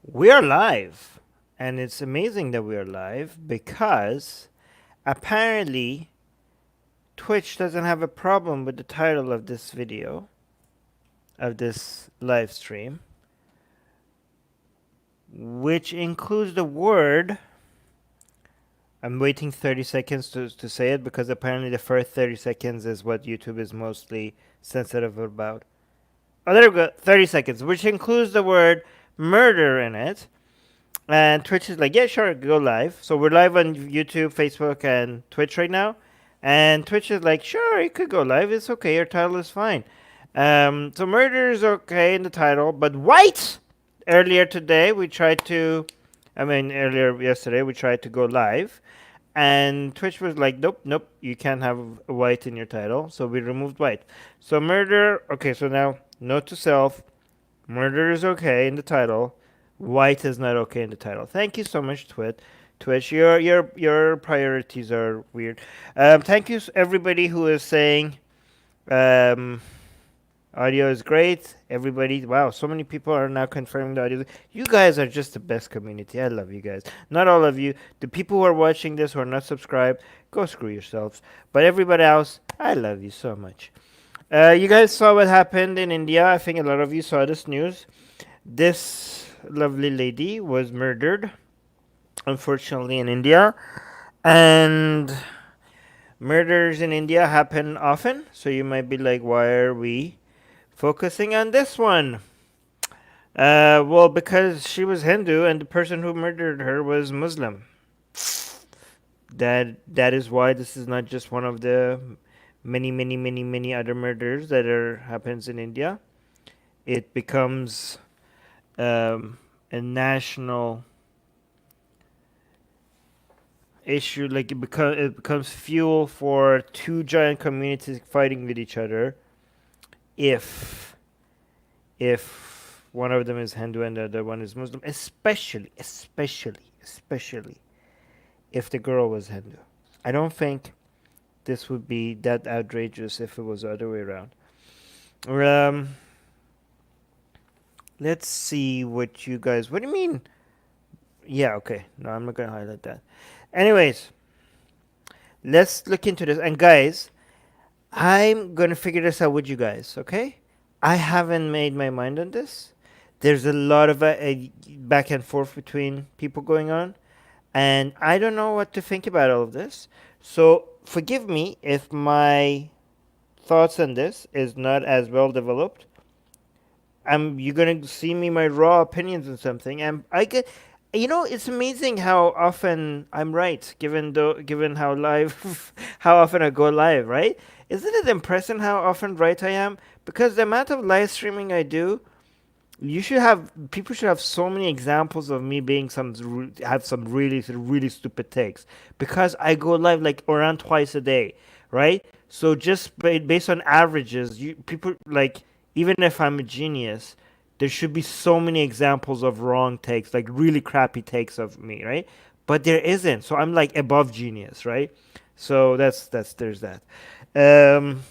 We are live, and it's amazing that we are live because apparently Twitch doesn't have a problem with the title of this video, of this live stream, which includes the word. I'm waiting 30 seconds to say it because apparently the first 30 seconds is what YouTube is mostly sensitive about. Oh, there we go, 30 seconds, which includes the word murder in it. And Twitch is like, yeah, sure, go live. So we're live on YouTube, Facebook, and Twitch right now. And Twitch is like, sure, you could go live. It's okay. Your title is fine. So murder is okay in the title, but white. Earlier today, earlier yesterday, we tried to go live. And Twitch was like, nope, you can't have white in your title. So we removed white. So murder, okay, so now, note to self, murder is okay in the title. White is not okay in the title. Thank you so much, Twitch. Your priorities are weird. Thank you everybody who is saying um, audio is great. Everybody, wow, so many people are now confirming the audio. You guys are just the best community. I love you guys. Not all of you. The people who are watching this who are not subscribed, go screw yourselves. But everybody else, I love you so much. You guys saw what happened in India. I think a lot of you saw this news. This lovely lady was murdered, unfortunately, in India. And murders in India happen often. So you might be like, why are we focusing on this one? Well, because she was Hindu and the person who murdered her was Muslim. That is why this is not just one of the many other murders that happens in India. It becomes a national issue. Like it becomes fuel for two giant communities fighting with each other. If one of them is Hindu and the other one is Muslim, especially if the girl was Hindu. I don't think this would be that outrageous if it was the other way around. Let's see what you guys. What do you mean? Yeah, okay. No, I'm not gonna highlight that. Anyways, let's look into this. And guys, I'm gonna figure this out with you guys. Okay? I haven't made my mind on this. There's a lot of a back and forth between people going on, and I don't know what to think about all of this. So forgive me if my thoughts on this is not as well developed. You're gonna see me my raw opinions on something, and I get, it's amazing how often I'm right, given how live, how often I go live, right? Isn't it impressive how often right I am? Because the amount of live streaming I do, people should have so many examples of me being have some really stupid takes because I go live like around twice a day, right? So just based on averages, people like, even if I'm a genius, there should be so many examples of wrong takes, like really crappy takes of me, right? But there isn't, so I'm like above genius, right? So there's that. Um,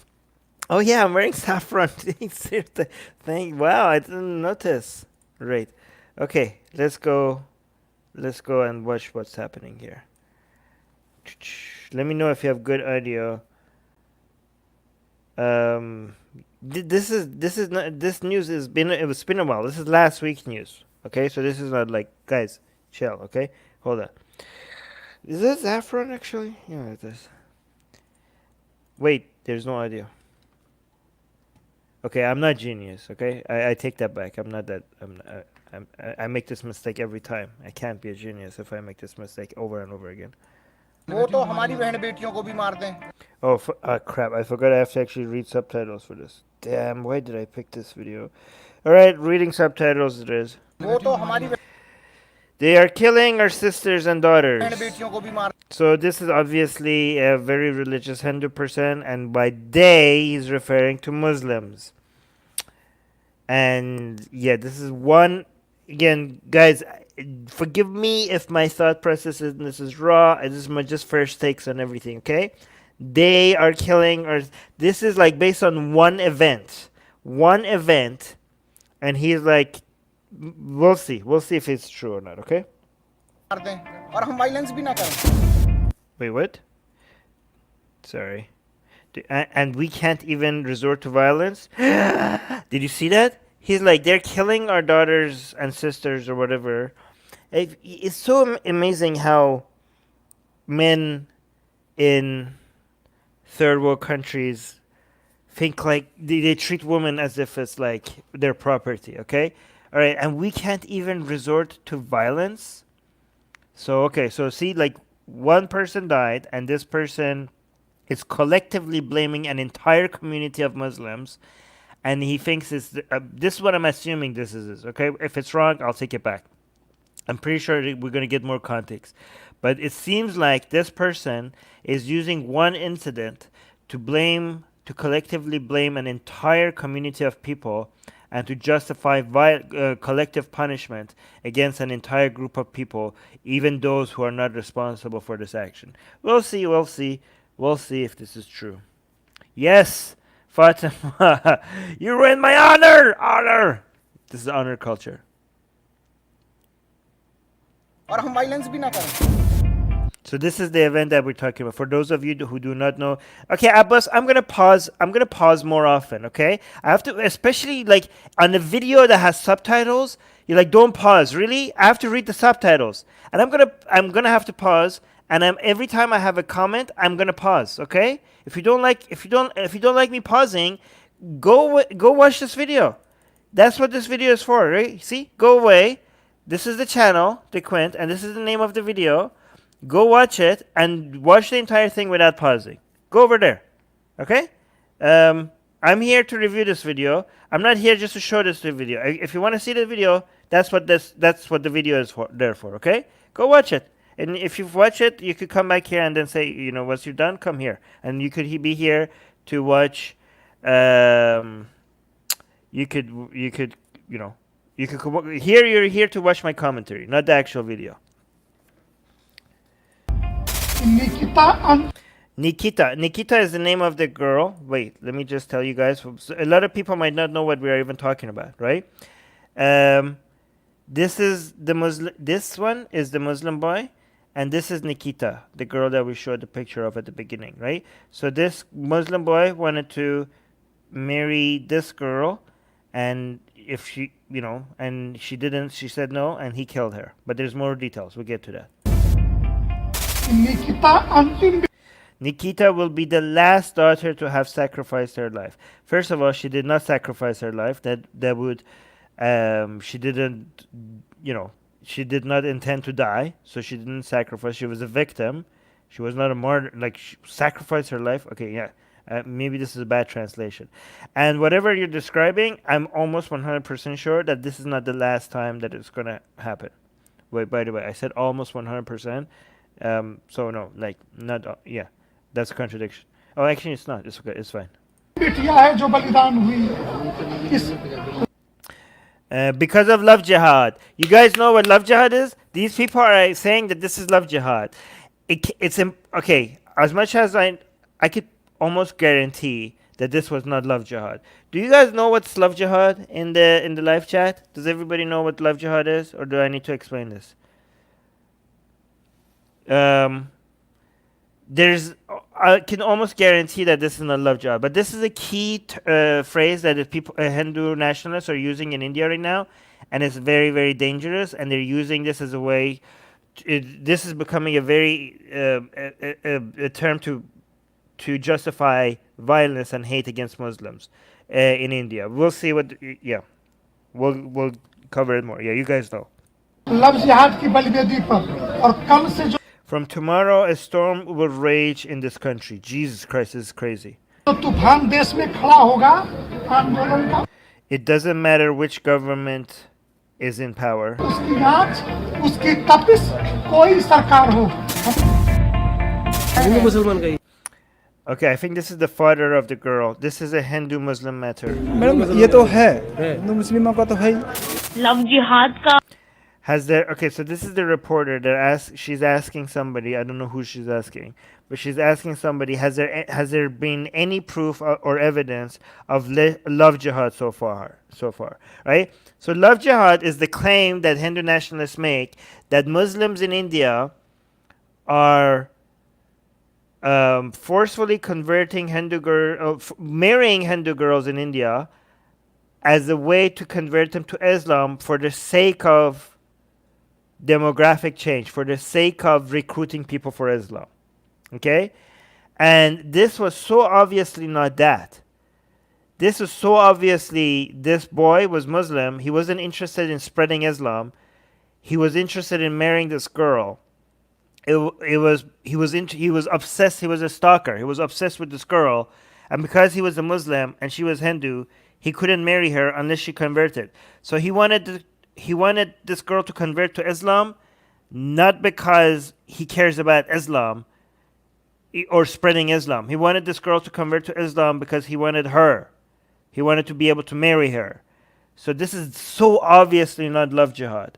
Oh yeah, I'm wearing saffron. Thank. Wow, I didn't notice. Right. Okay, let's go. Let's go and watch what's happening here. Let me know if you have good audio. This is not, this news has been, it was been a while. This is last week's news. Okay, so this is not like, guys, chill. Okay, hold on. Is this saffron actually? Yeah, it is. Wait, there's no audio. Okay, I'm not genius. Okay, I take that back. I'm not that. I make this mistake every time. I can't be a genius if I make this mistake over and over again. वो तो हमारी बहन बेटियों को भी मारते हैं. Oh crap! I forgot I have to actually read subtitles for this. Damn! Why did I pick this video? All right, reading subtitles it is. वो तो हमारी. They are killing our sisters and daughters. So this is obviously a very religious Hindu person, and by they he's referring to Muslims. And yeah, this is one, again, guys, forgive me if my thought process is this is raw. This is my just first takes on everything, okay? They are killing, or this is like based on one event, and he's like We'll see. We'll see if it's true or not. Okay. Wait, what? Sorry. And we can't even resort to violence? Did you see that? He's like, they're killing our daughters and sisters or whatever. It's so amazing how men in third world countries think like they treat women as if it's like their property, okay? All right, and we can't even resort to violence. So, okay, so see, like one person died, and this person is collectively blaming an entire community of Muslims, and he thinks this is what I'm assuming this is, okay? If it's wrong, I'll take it back. I'm pretty sure we're going to get more context. But it seems like this person is using one incident to collectively blame an entire community of people and to justify collective punishment against an entire group of people, even those who are not responsible for this action. We'll see, we'll see. We'll see if this is true. Yes, Fatima, you ruined my honor! Honor! This is honor culture. So this is the event that we're talking about. For those of you who do not know, okay, Abbas, I'm gonna pause. I'm gonna pause more often. Okay, I have to, especially like on a video that has subtitles. You're like, don't pause. Really, I have to read the subtitles, and I'm gonna have to pause. And every time I have a comment, I'm gonna pause. Okay, if you don't like me pausing, go watch this video. That's what this video is for, right? See, go away. This is the channel, the Quint, and this is the name of the video. Go watch it and watch the entire thing without pausing. Go over there, okay? I'm here to review this video. I'm not here just to show this video. If you want to see the video, that's what the video is there for, okay? Go watch it. And if you've watched it, you could come back here and then say, once you're done, come here. And you could be here to watch, you could, here you're here to watch my commentary, not the actual video. Nikita is the name of the girl. Wait, let me just tell you guys. A lot of people might not know what we are even talking about, right? This is the Muslim. This one is the Muslim boy, and this is Nikita, the girl that we showed the picture of at the beginning, right? So this Muslim boy wanted to marry this girl, and if she, and she didn't, she said no, and he killed her. But there's more details. We'll get to that. Nikita will be the last daughter to have sacrificed her life. First of all, she did not sacrifice her life. That would, she didn't, she did not intend to die, so she didn't sacrifice. She was a victim. She was not a martyr. Like, she sacrificed her life. Okay, yeah. Maybe this is a bad translation. And whatever you're describing, I'm almost 100% sure that this is not the last time that it's going to happen. Wait, by the way, I said almost 100%. So no, like, not, yeah, that's a contradiction. Oh, actually, it's not. It's okay. It's fine. Because of love jihad. You guys know what love jihad is? These people are saying that this is love jihad. Okay, as much as I could almost guarantee that this was not love jihad. Do you guys know what's love jihad in the live chat? Does everybody know what love jihad is, or do I need to explain this? I can almost guarantee that this is not love jihad, but this is a key phrase that Hindu nationalists are using in India right now, and it's very, very dangerous. And they're using this as a way. This is becoming a very a term to justify violence and hate against Muslims in India. We'll see what. Yeah, we'll cover it more. Yeah, you guys know. From tomorrow, a storm will rage in this country. Jesus Christ, this is crazy. It doesn't matter which government is in power. Okay, I think this is the father of the girl. This is a Hindu-Muslim matter. Madam ये तो है हिंदू मुस्लिमों का तो है love जिहाद का Has there? Okay, so this is the reporter that she's asking somebody. I don't know who she's asking, but she's asking somebody. Has there been any proof or evidence of love jihad so far? So far, right? So love jihad is the claim that Hindu nationalists make that Muslims in India are forcefully converting marrying Hindu girls in India as a way to convert them to Islam for the sake of demographic change, for the sake of recruiting people for Islam. Okay? And this was so obviously not that. This was so obviously, this boy was Muslim. He wasn't interested in spreading Islam. He was interested in marrying this girl. He was obsessed. He was a stalker. He was obsessed with this girl, and because he was a Muslim and she was Hindu, he couldn't marry her unless she converted. So he wanted this girl to convert to Islam, not because he cares about Islam or spreading Islam. He wanted this girl to convert to Islam because he wanted her. He wanted to be able to marry her. So this is so obviously not love jihad.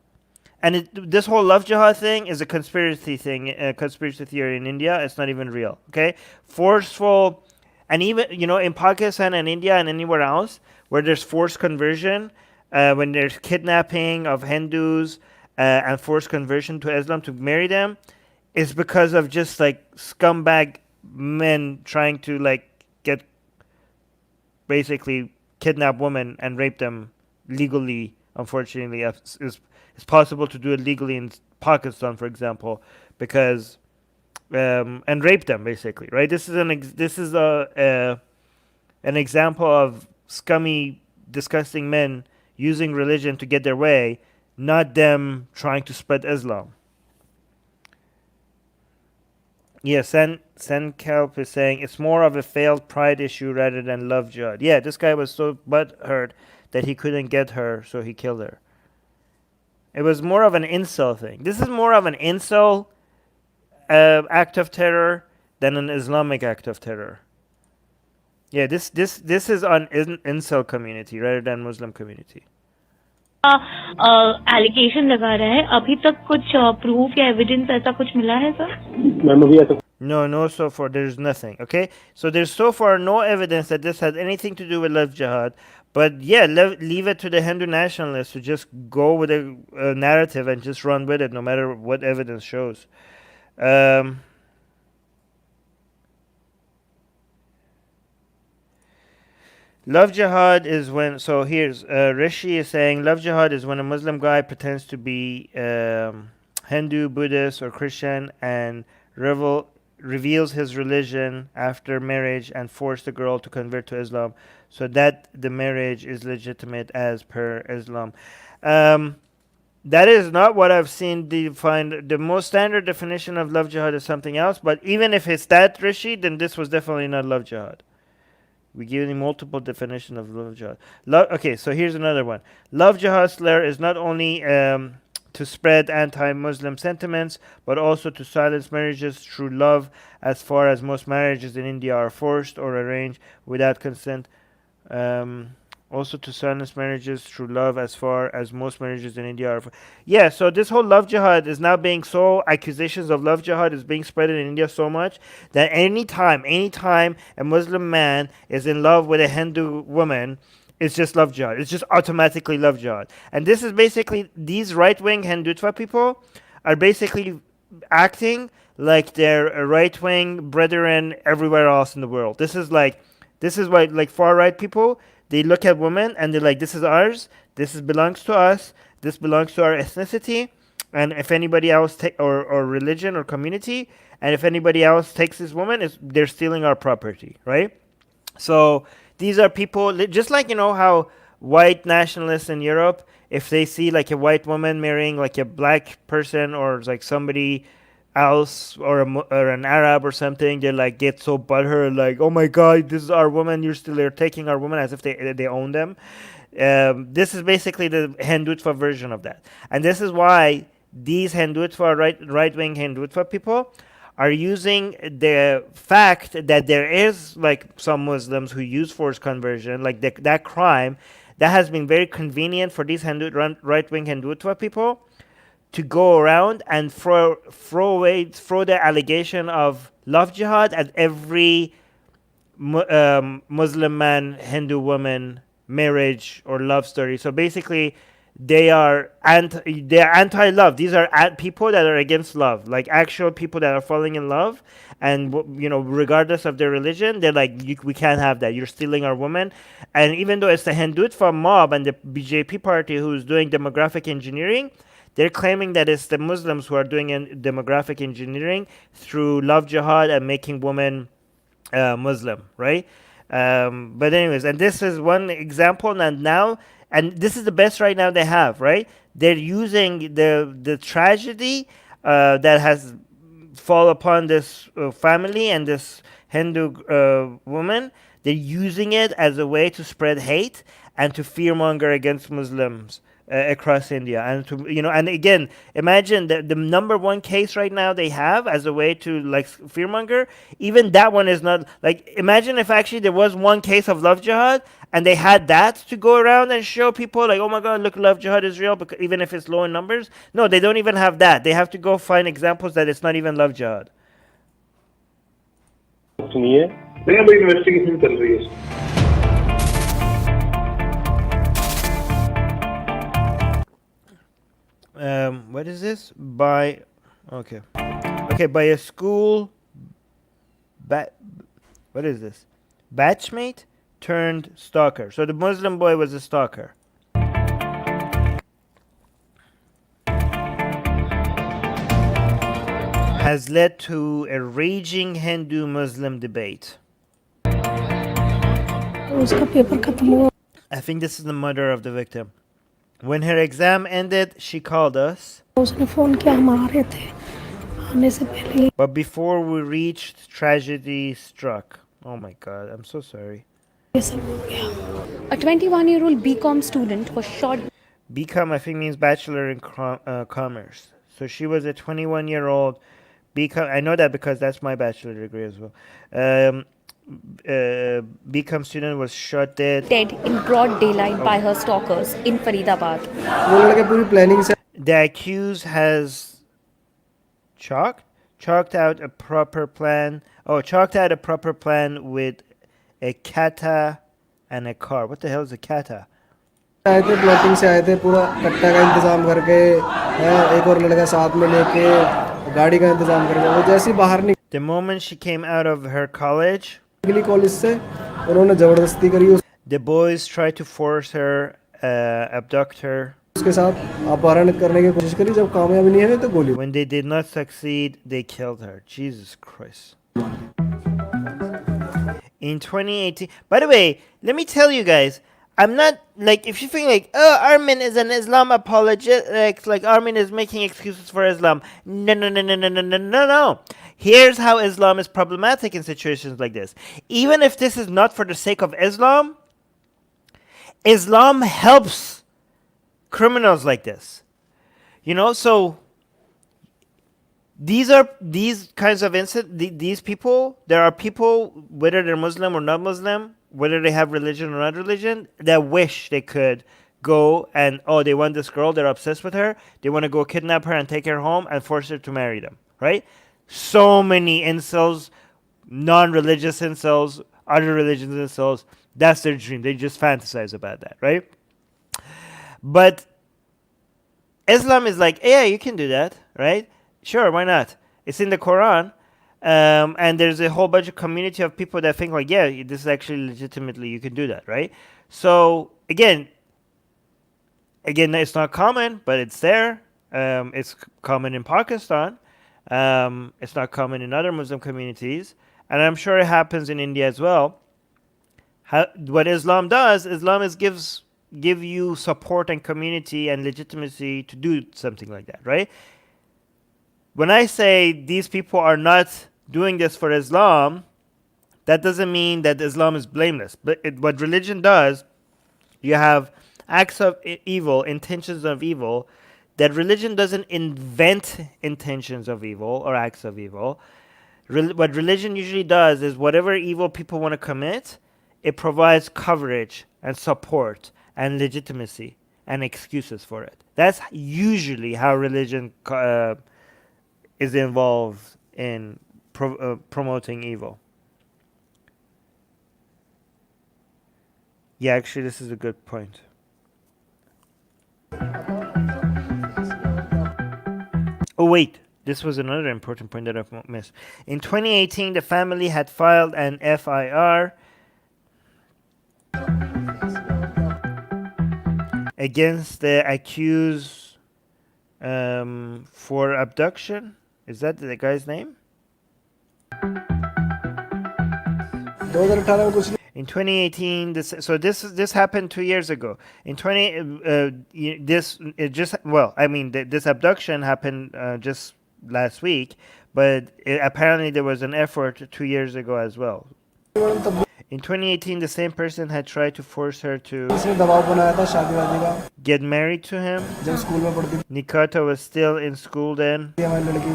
And this whole love jihad thing is a conspiracy thing, a conspiracy theory in India. It's not even real. Okay, forceful, and even in Pakistan and India and anywhere else where there's forced conversion, when there's kidnapping of Hindus and forced conversion to Islam to marry them, is because of just like scumbag men trying to like get basically kidnap women and rape them legally. Unfortunately, it's possible to do it legally in Pakistan, for example, because and rape them basically, right? This is an example of scummy, disgusting men using religion to get their way, not them trying to spread Islam. Yeah, Sen Kelp is saying it's more of a failed pride issue rather than love jihad. Yeah, this guy was so butthurt that he couldn't get her, so he killed her. It was more of an incel thing. This is more of an incel act of terror than an Islamic act of terror. Yeah, this is an incel community rather than Muslim community. Allegation लगा रहा है, अभी तक कुछ proof या evidence ऐसा कुछ मिला है sir? No, so far there's nothing. Okay, so there's so far no evidence that this had anything to do with love jihad. But yeah, leave it to the Hindu nationalists to just go with a narrative and just run with it, no matter what evidence shows. Love jihad is when, so here's Rishi is saying love jihad is when a Muslim guy pretends to be Hindu, Buddhist, or Christian and reveals his religion after marriage and force the girl to convert to Islam so that the marriage is legitimate as per Islam. That is not what I've seen defined. The most standard definition of love jihad is something else, but even if it's that, Rishi, then this was definitely not love jihad. We give you multiple definitions of love jihad. Okay, so here's another one. Love jihad slur is not only to spread anti-Muslim sentiments, but also to silence marriages through love, as far as most marriages in India are forced or arranged without consent. Also to silence marriages through love, as far as most marriages in India are. Yeah, so this whole love jihad is now being accusations of love jihad is being spread in India so much that anytime a Muslim man is in love with a Hindu woman, it's just love jihad. It's just automatically love jihad. And this is basically, these right-wing Hindutva people are basically acting like they're right-wing brethren everywhere else in the world. This is why like far-right people, they look at women and they're like, this is ours, belongs to us, this belongs to our ethnicity, and if anybody else or religion or community, and if anybody else takes this woman, they're stealing our property, right? So these are people, just like, how white nationalists in Europe, if they see like a white woman marrying like a black person or like somebody else or an Arab or something, they like get so butthurt, like, oh my God, this is our woman, you're taking our woman, as if they own them. This is basically the Hindutva version of that, and this is why these Hindutva right-wing Hindutva people are using the fact that there is like some Muslims who use forced conversion, like that crime, that has been very convenient for these right-wing Hindutva people to go around and throw the allegation of love jihad at every Muslim man, Hindu woman, marriage or love story. So basically, they're anti-love. These are people that are against love, like actual people that are falling in love, and regardless of their religion, they're like, we can't have that. You're stealing our women. And even though it's the Hindutva mob and the BJP party who's doing demographic engineering, they're claiming that it's the Muslims who are doing demographic engineering through love jihad and making women Muslim, right? But anyways, and this is one example, and this is the best right now they have, right? They're using the tragedy that has fall upon this family and this Hindu woman. They're using it as a way to spread hate and to fearmonger against Muslims across India, and to and again, imagine the number one case right now they have as a way to like fearmonger. Even that one is not like. Imagine if actually there was one case of love jihad and they had that to go around and show people like, oh my God, look, love jihad is real, because even if it's low in numbers. No, they don't even have that. They have to go find examples that it's not even love jihad. Investigation चल रही है. What is this? By a school what is this? Batchmate turned stalker. So the Muslim boy was a stalker. Has led to a raging Hindu-Muslim debate. I think this is the mother of the victim. When her exam ended, she called us. But before we reached, tragedy struck. Oh my God, I'm so sorry. A 21-year-old BCom student was shot. BCom, I think, means Bachelor in Commerce. So she was a 21-year-old BCom. I know that because that's my bachelor degree as well. BCom student was shot dead In broad daylight by her stalkers in Faridabad. The accused has chalked out a proper plan with a kata and a car. What the hell is a kata? आए थे plotting से आए थे, पूरा कट्टा का इंतजाम करके, एक और लड़का साथ में लेके गाड़ी का इंतजाम करके वो जैसे ही बाहर निकली. The moment she came out of her college, college से उन्होंने जबरदस्ती करी. The boys tried to force her, abduct her. उसके साथ अपहरण करने की कोशिश करी. जब कामयाब नहीं हुए तो गोली. When they did not succeed, they killed her. Jesus Christ. In 2018, by the way, let me tell you guys, I'm not like, if you think like, oh, Armin is an Islam apologist, like Armin is making excuses for Islam. No. Here's how Islam is problematic in situations like this. Even if this is not for the sake of Islam, Islam helps criminals like this. So these kinds of these people, there are people, whether they're Muslim or not Muslim, whether they have religion or not religion, that wish they could go and, they want this girl, they're obsessed with her, they want to go kidnap her and take her home and force her to marry them, right? So many incels, non-religious incels, other religions incels, that's their dream. They just fantasize about that, right? But Islam is like, yeah, you can do that, right? Sure, why not? It's in the Quran. And there's a whole bunch of community of people that think like, yeah, this is actually legitimately, you can do that, right? So again, it's not common, but it's there. It's common in Pakistan. It's not common in other Muslim communities. And I'm sure it happens in India as well. What Islam does, give you support and community and legitimacy to do something like that, right? When I say these people are not doing this for Islam, that doesn't mean that Islam is blameless. But what religion does, you have acts of evil, intentions of evil, that religion doesn't invent intentions of evil or acts of evil. What religion usually does is whatever evil people want to commit, it provides coverage and support and legitimacy and excuses for it. That's usually how religion is involved in promoting evil. Yeah, actually, this is a good point. Oh, wait. This was another important point that I missed. In 2018, the family had filed an FIR against the accused for abduction. Is that the guy's name? 2018 में कुछ In 2018, this happened 2 years ago. In this abduction happened just last week, but apparently there was an effort 2 years ago as well. In 2018, the same person had tried to force her to इसने दबाव बनाया था शादी वादी का get married to him. जब school में पढ़ती थी Nikita was still in school then. हमारी लड़की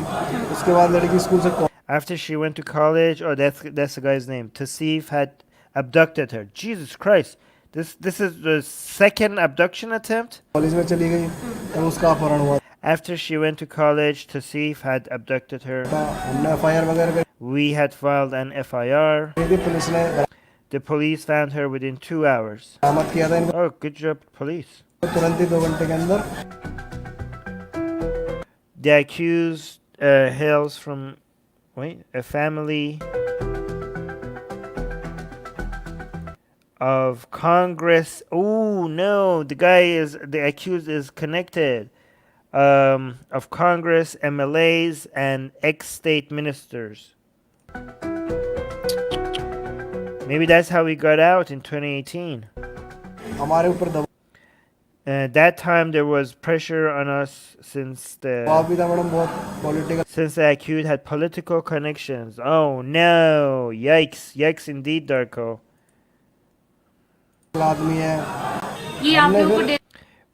उसके बाद लड़की स्कूल से After she went to college, oh, that's the guy's name. Tasif had abducted her. Jesus Christ, this is the second abduction attempt. College में चली गई तब उसका अपहरण हुआ After she went to college, Tasif had abducted her. था हमने FIR वगैरह We had filed an FIR. करी थी पुलिस ने The police found her within 2 hours. बरामद किया था इनको Oh, good job, police. तुरंत ही 2 घंटे के अंदर The accused hails from a family of Congress. Oh no, the accused is connected. Of Congress, MLAs, and ex-state ministers. Maybe that's how we got out in 2018. हमारे ऊपर दबाव That time there was pressure on us since भी था madam बहुत political the accused had political connections. Oh no! Yikes indeed, Darko. आदमी है ये आप लोगों को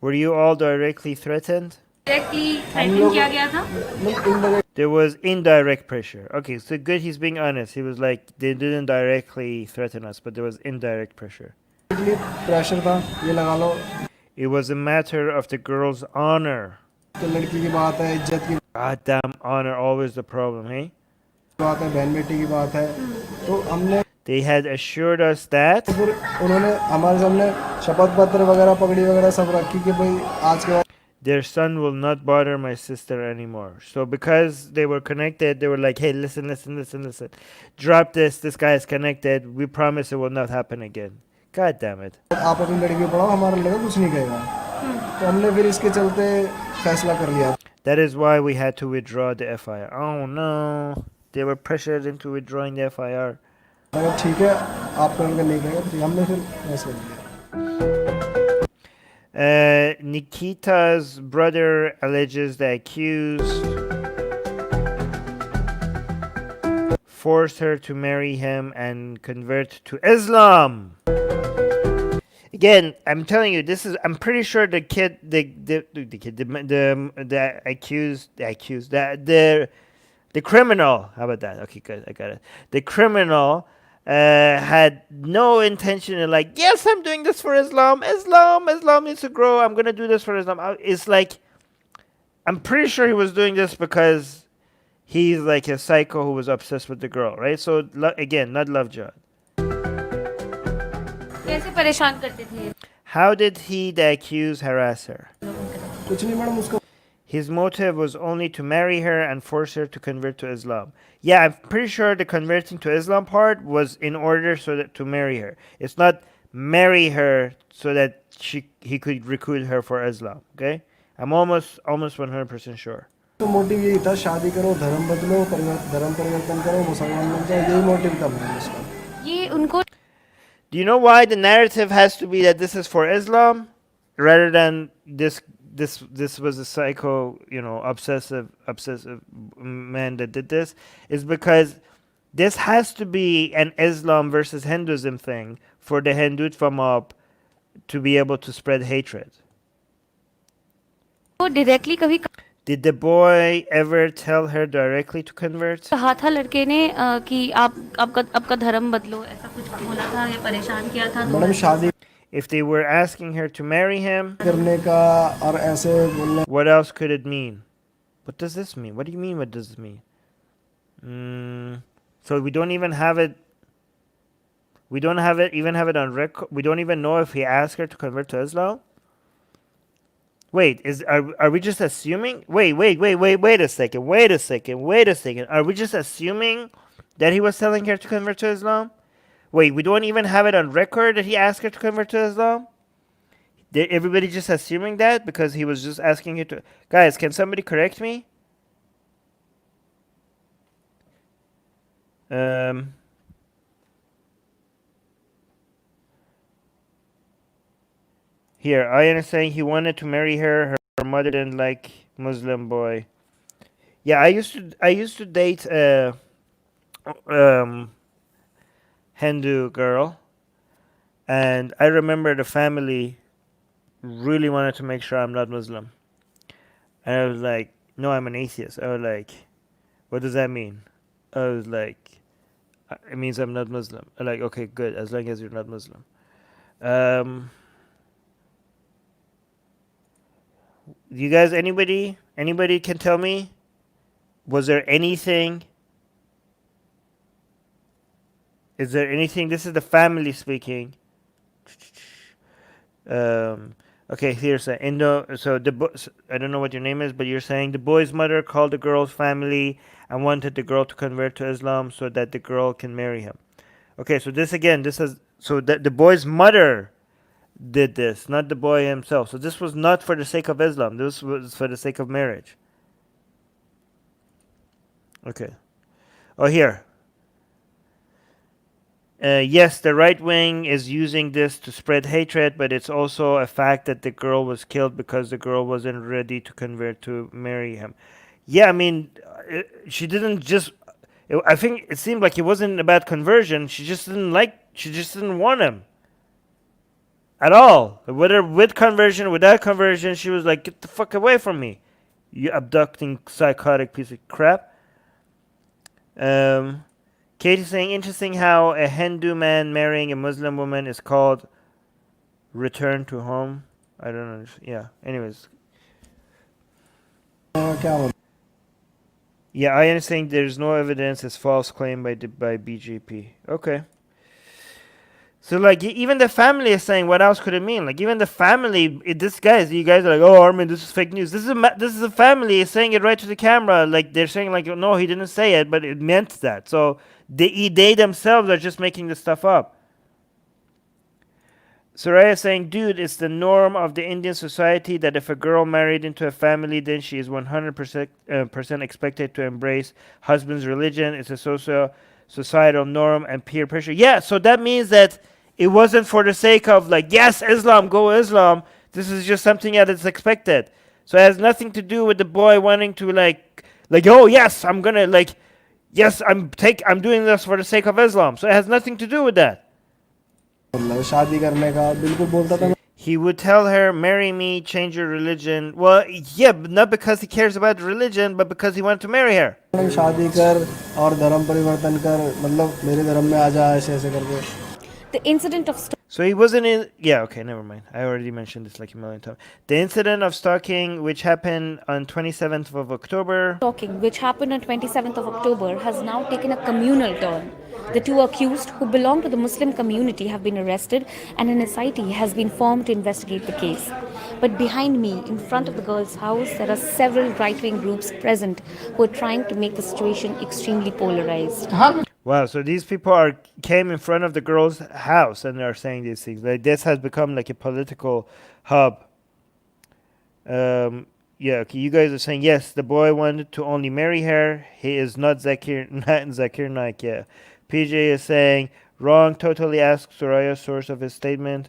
Were you all directly threatened? Directly threaten किया गया था? Indirectly There was indirect pressure. Okay, so good, he's being honest. He was like, they didn't directly threaten us, but there was indirect pressure. Pressure था ये लगा लो It was a matter of the girl's honor. तो लड़की की बात है इज्जत की Goddamn honor, always the problem, hey? बात है बहन बेटी की बात है तो हमने They had assured us that फिर उन्होंने हमारे सामने शपथ पत्र वगैरह पगड़ी वगैरह सब रखी कि भाई आज के बाद their son will not bother my sister anymore. So because they were connected, they were like, hey, listen. Drop this. This guy is connected. We promise it will not happen again. God damn it. आप अपनी लड़की को पढ़ाओ हमारा लड़का कुछ नहीं कहेगा तो हमने फिर इसके चलते फैसला कर लिया That is why we had to withdraw the FIR. Oh no. They were pressured into withdrawing the FIR. अगर ठीक है आपका लड़का नहीं कहेगा तो हमने फिर फैसला लिया Nikita's brother alleges the accused forced her to marry him and convert to Islam. Again, I'm telling you, I'm pretty sure the criminal. How about that? Okay, good, I got it. The criminal had no intention of like, yes, I'm doing this for Islam. Islam needs to grow. I'm gonna do this for Islam. It's like, I'm pretty sure he was doing this because he's like a psycho who was obsessed with the girl, right? So again, not love jihad. कैसे परेशान करते थे? How did the accused harass her? कुछ नहीं madam उसको His motive was only to marry her and force her to convert to Islam. Yeah, I'm pretty sure the converting to Islam part was in order so that to marry her. It's not marry her so that he could recruit her for Islam. Okay, I'm almost 100% sure. तो motive यही था शादी करो धर्म बदलो धर्म परिवर्तन करो मुसलमान बन जाओ यही मोटिव था मैडम उसका ये उनको Do you know why the narrative has to be that this is for Islam rather than this was a psycho, obsessive man that did this? Is because this has to be an Islam versus Hinduism thing for the Hindutva mob to be able to spread hatred. वो directly कभी Did the boy ever tell her directly to convert? कहा था लड़के ने कि आपका धर्म बदलो ऐसा कुछ बोला था या परेशान किया था मैडम शादी if they were asking her to marry him, करने का और ऐसे बोलने what else could it mean? What does this mean? What do you mean, what does this mean? So we don't even have it. We don't have it on record. We don't even know if he asked her to convert to Islam. Wait, are we just assuming? Wait a second. Are we just assuming that he was telling her to convert to Islam? Wait, we don't even have it on record that he asked her to convert to Islam? Did everybody just assuming that because he was just asking her to? Guys, can somebody correct me? Here, Ayan is saying he wanted to marry her. Her mother didn't like Muslim boy. Yeah, I used to date a Hindu girl, and I remember the family really wanted to make sure I'm not Muslim. And I was like, no, I'm an atheist. I was like, what does that mean? I was like, it means I'm not Muslim. I'm like, okay, good, as long as you're not Muslim. You guys, anybody can tell me? Was there anything? Is there anything? This is the family speaking. Okay, here's a so I don't know what your name is, but you're saying the boy's mother called the girl's family and wanted the girl to convert to Islam so that the girl can marry him. Okay, so this is so that the boy's mother did this, not the boy himself. So this was not for the sake of Islam. This was for the sake of marriage. Okay. Oh, here. Yes, the right wing is using this to spread hatred, but it's also a fact that the girl was killed because the girl wasn't ready to convert to marry him. Yeah, I mean, she didn't just. I think it seemed like it wasn't about conversion. She just didn't want him at all. Whether with conversion, without conversion, she was like, get the fuck away from me, you abducting psychotic piece of crap. Katie's saying, interesting how a Hindu man marrying a Muslim woman is called return to home. I don't know. Yeah, anyways. Yeah, I am saying there's no evidence. It's false claim by BJP. Okay. So, like, even the family is saying, what else could it mean? Like, even the family, you guys are like, oh, Armin, this is fake news. This is a family saying it right to the camera. Like, they're saying, like, no, he didn't say it, but it meant that. So, they themselves are just making this stuff up. Soraya is saying, dude, it's the norm of the Indian society that if a girl married into a family, then she is 100% expected to embrace husband's religion. It's a societal norm and peer pressure. Yeah, so that means that it wasn't for the sake of like, yes, Islam, go Islam. This is just something that is expected. So it has nothing to do with the boy wanting to like, oh yes, I'm gonna like, yes, I'm doing this for the sake of Islam. So it has nothing to do with that. He would tell her, marry me, change your religion. Well, yeah, but not because he cares about religion, but because he wanted to marry her. The incident of So he wasn't in. Yeah, okay, never mind. I already mentioned this like a million times. The incident of stalking, which happened on 27th of October. stalking, which happened on 27th of October, has now taken a communal turn. The two accused, who belong to the Muslim community, have been arrested, and an SIT has been formed to investigate the case. But behind me, in front of the girl's house, there are several right-wing groups present who are trying to make the situation extremely polarized. Wow, so these people came in front of the girl's house and are saying these things. Like this has become like a political hub. Yeah, okay, you guys are saying yes, the boy wanted to only marry her. He is not Zakir Naik. Yeah. PJ is saying wrong. Totally ask Soraya source of his statement.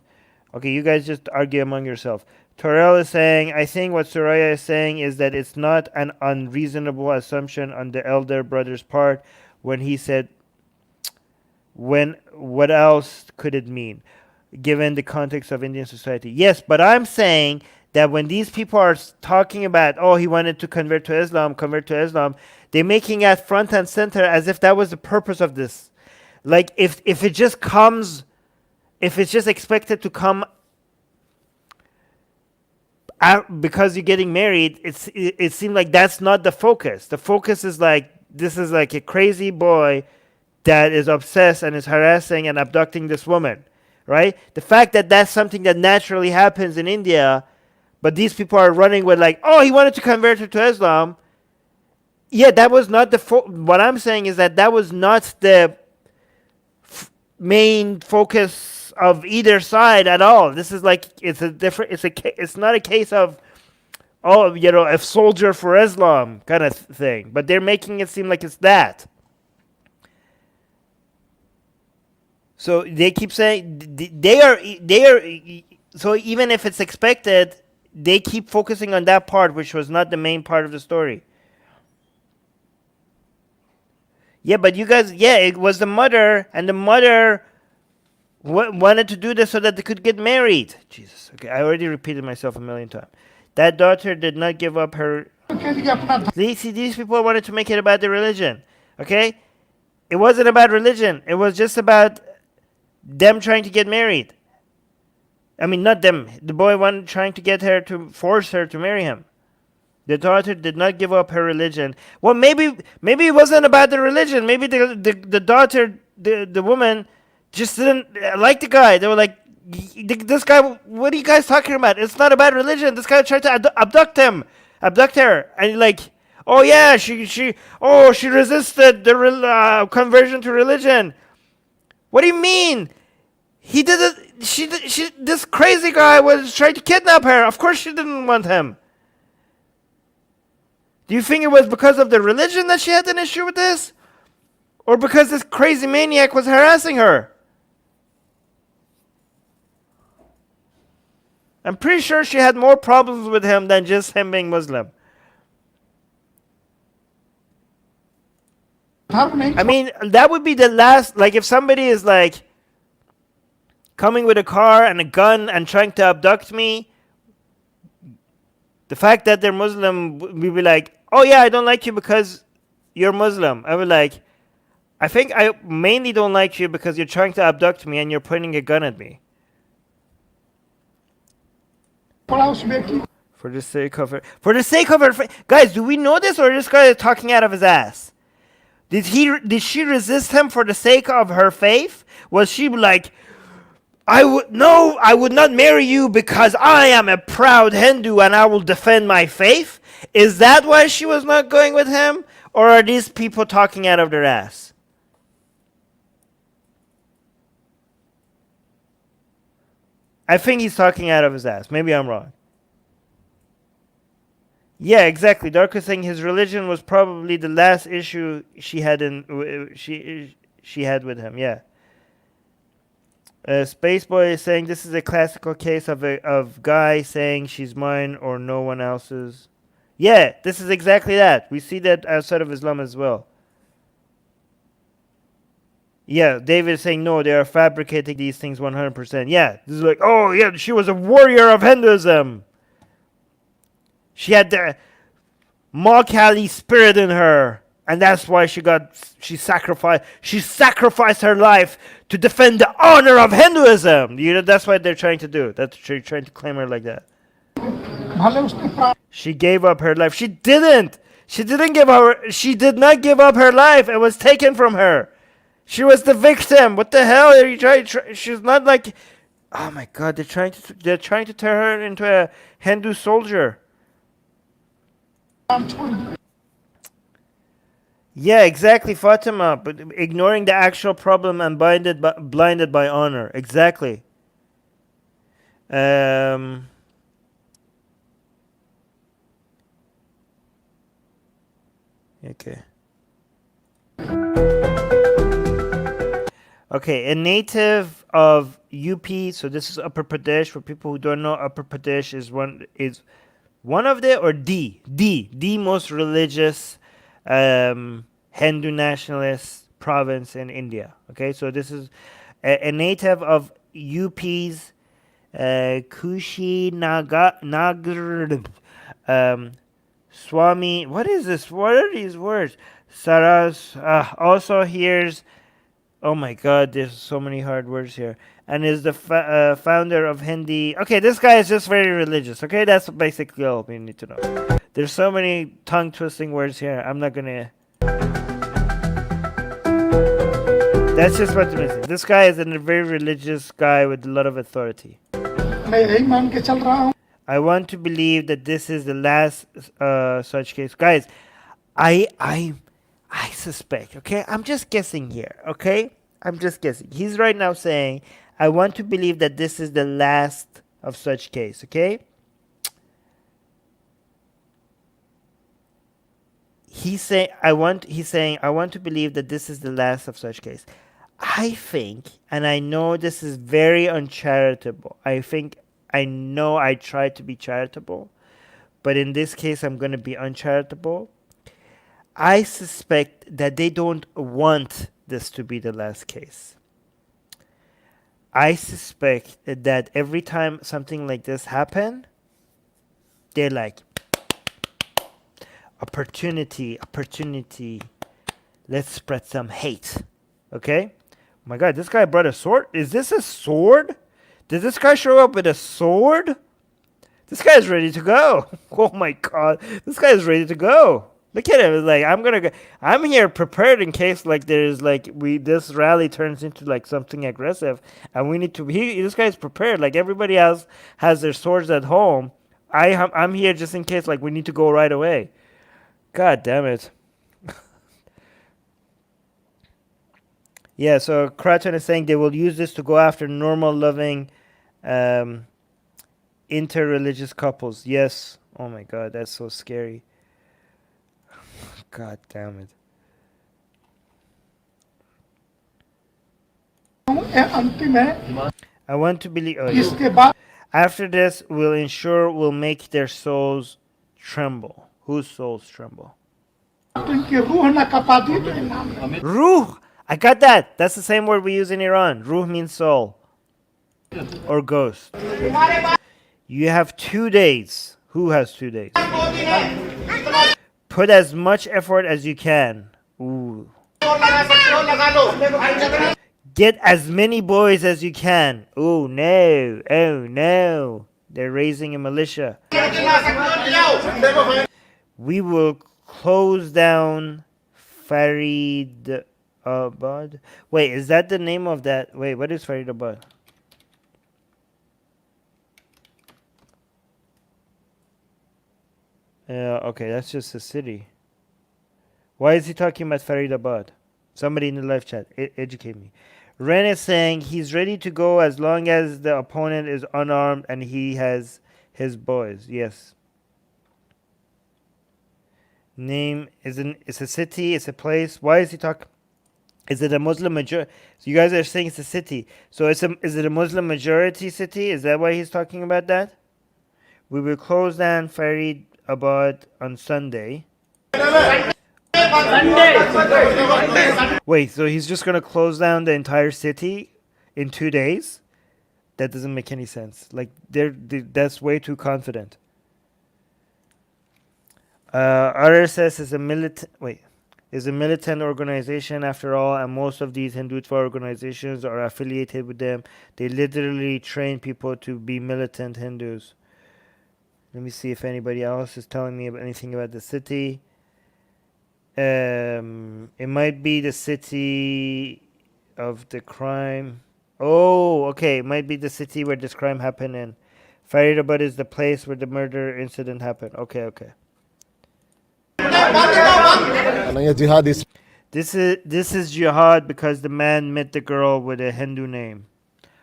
Okay, you guys just argue among yourself. Torel is saying, I think what Soraya is saying is that it's not an unreasonable assumption on the elder brother's part when he said, what else could it mean, given the context of Indian society? Yes, but I'm saying that when these people are talking about, oh, he wanted to convert to Islam, they're making it front and center as if that was the purpose of this. Like if it's just expected to come because you're getting married, it seemed like that's not the focus. The focus is like, this is like a crazy boy that is obsessed and is harassing and abducting this woman, right? The fact that that's something that naturally happens in India, but these people are running with like, oh, he wanted to convert her to Islam. Yeah, that was not the what I'm saying is that was not the main focus of either side at all. This is like, it's not a case of, oh, a soldier for Islam kind of thing, but they're making it seem like it's that. So they keep saying they are. So even if it's expected, they keep focusing on that part, which was not the main part of the story. Yeah, but you guys, it was the mother, and the mother wanted to do this so that they could get married. Jesus, okay, I already repeated myself a million times. That daughter did not give up her. These people wanted to make it about the religion, okay? It wasn't about religion. It was just about them trying to get married. I mean, not them. The boy wanted trying to get her to force her to marry him. The daughter did not give up her religion. Well, maybe it wasn't about the religion. Maybe the daughter, the woman, just didn't like the guy. They were like, this guy, what are you guys talking about? It's not about religion. This guy tried to abduct her. And like, oh yeah, she resisted the conversion to religion. What do you mean? He did it. This crazy guy was trying to kidnap her. Of course she didn't want him. Do you think it was because of the religion that she had an issue with this? Or because this crazy maniac was harassing her? I'm pretty sure she had more problems with him than just him being Muslim. I mean, that would be the last, like if somebody is like coming with a car and a gun and trying to abduct me, the fact that they're Muslim, we be like, oh yeah, I don't like you because you're Muslim. I would like, I think I mainly don't like you because you're trying to abduct me and you're pointing a gun at me. For the sake of her, guys, do we know this or this guy is talking out of his ass? Did she resist him for the sake of her faith? Was she like, I would not marry you because I am a proud Hindu and I will defend my faith? Is that why she was not going with him? Or are these people talking out of their ass? I think he's talking out of his ass. Maybe I'm wrong. Yeah, exactly. Darko saying his religion was probably the last issue she had she had with him. Yeah. Spaceboy is saying this is a classical case of guy saying she's mine or no one else's. Yeah, this is exactly that. We see that outside of Islam as well. Yeah, David is saying no, they are fabricating these things 100%. Yeah, this is like, oh yeah, she was a warrior of Hinduism. She had the Maokali spirit in her, and that's why she sacrificed her life to defend the honor of Hinduism. You know, that's what they're trying to do. They're trying to claim her like that. She gave up her life. She didn't. She did not give up her life. It was taken from her. She was the victim. What the hell are you trying? She's not like. Oh my God! They're trying to turn her into a Hindu soldier. Yeah, exactly, Fatima. But ignoring the actual problem and blinded by honor. Exactly. Okay. Okay, a native of UP. So this is Upper Pradesh. For people who don't know, Upper Pradesh is one of the most religious Hindu nationalist province in India. Okay, so this is a native of UP's Kushinagar Swami. What is this? What are these words? Saras also hears. Oh my God, there's so many hard words here. And is the founder of Hindi. Okay, this guy is just very religious. Okay, that's basically all we need to know. There's so many tongue twisting words here. I'm not gonna. That's just what's missing. This guy is a very religious guy with a lot of authority. I want to believe that this is the last such case. Guys, I suspect, okay? I'm just guessing here, okay? I'm just guessing. He's right now saying, I want to believe that this is the last of such case, okay? He's saying I want to believe that this is the last of such case. I think, and I know this is very uncharitable. I know I try to be charitable, but in this case I'm going to be uncharitable. I suspect that they don't want this to be the last case. I suspect that every time something like this happen, they're like, opportunity. Let's spread some hate. Okay? Oh my God, this guy brought a sword? Is this a sword? Did this guy show up with a sword? This guy's ready to go. Oh my God, this guy's ready to go. Look at him. It's like, I'm gonna go. I'm here prepared in case like there's like this rally turns into like something aggressive, and we need to. This guy's prepared. Like everybody else has their swords at home. I'm here just in case like we need to go right away. God damn it. Yeah. So Kraton is saying they will use this to go after normal, loving, interreligious couples. Yes. Oh my God, that's so scary. God damn it. I want to believe. Oh, yeah. After this, we'll make their souls tremble. Whose souls tremble? Ruh! I got that. That's the same word we use in Iran. Ruh means soul. Or ghost. You have 2 days. Who has 2 days? Put as much effort as you can. Ooh. Get as many boys as you can. Oh no. Oh no. They're raising a militia. We will close down Faridabad. Wait, is that the name of that? Wait, what is Faridabad? Okay, that's just a city. Why is he talking about Faridabad? Somebody in the live chat, educate me. Ren is saying he's ready to go as long as the opponent is unarmed and he has his boys. Yes. Name it's a city, it's a place. Why is he talking? Is it a Muslim majority? So you guys are saying it's a city. So is it a Muslim majority city? Is that why he's talking about that? We will close down Faridabad on Sunday. Wait, so he's just gonna close down the entire city in 2 days? That doesn't make any sense. Like that's way too confident. RSS is a militant organization after all, and most of these Hindutva organizations are affiliated with them. They literally train people to be militant Hindus. Let me see if anybody else is telling me anything about the city. It might be the city of the crime. Oh, okay. It might be the city where this crime happened in. Faridabad is the place where the murder incident happened. Okay. This is jihad because the man met the girl with a Hindu name.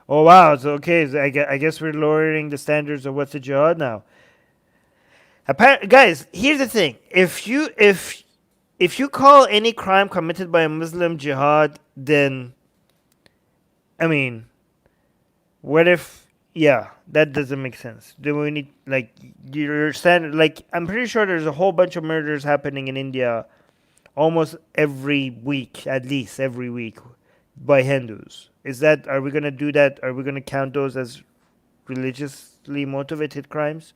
Oh wow. So okay. So I guess we're lowering the standards of what's a jihad now. Guys, here's the thing. If you call any crime committed by a Muslim jihad, then, I mean, what if, yeah, that doesn't make sense. Then we need, like, you're standard, like, I'm pretty sure there's a whole bunch of murders happening in India almost every week, at least every week, by Hindus. Are we going to do that? Are we going to count those as religiously motivated crimes?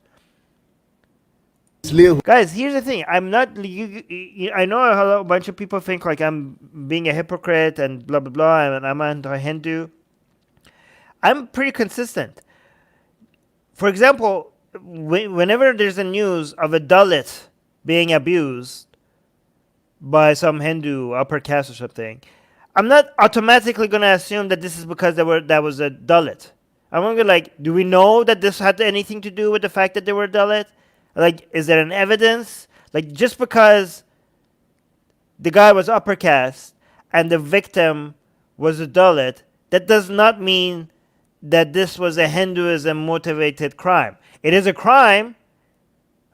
Guys, here's the thing. I'm not. I know a bunch of people think like I'm being a hypocrite and blah blah blah, and I'm anti-Hindu. I'm pretty consistent. For example, whenever there's a news of a Dalit being abused by some Hindu upper caste or something, I'm not automatically gonna assume that this is because that was a Dalit. I'm gonna be like, do we know that this had anything to do with the fact that they were Dalit? Like, is there an evidence? Like, just because the guy was upper caste and the victim was a Dalit, that does not mean that this was a Hinduism motivated crime. It is a crime,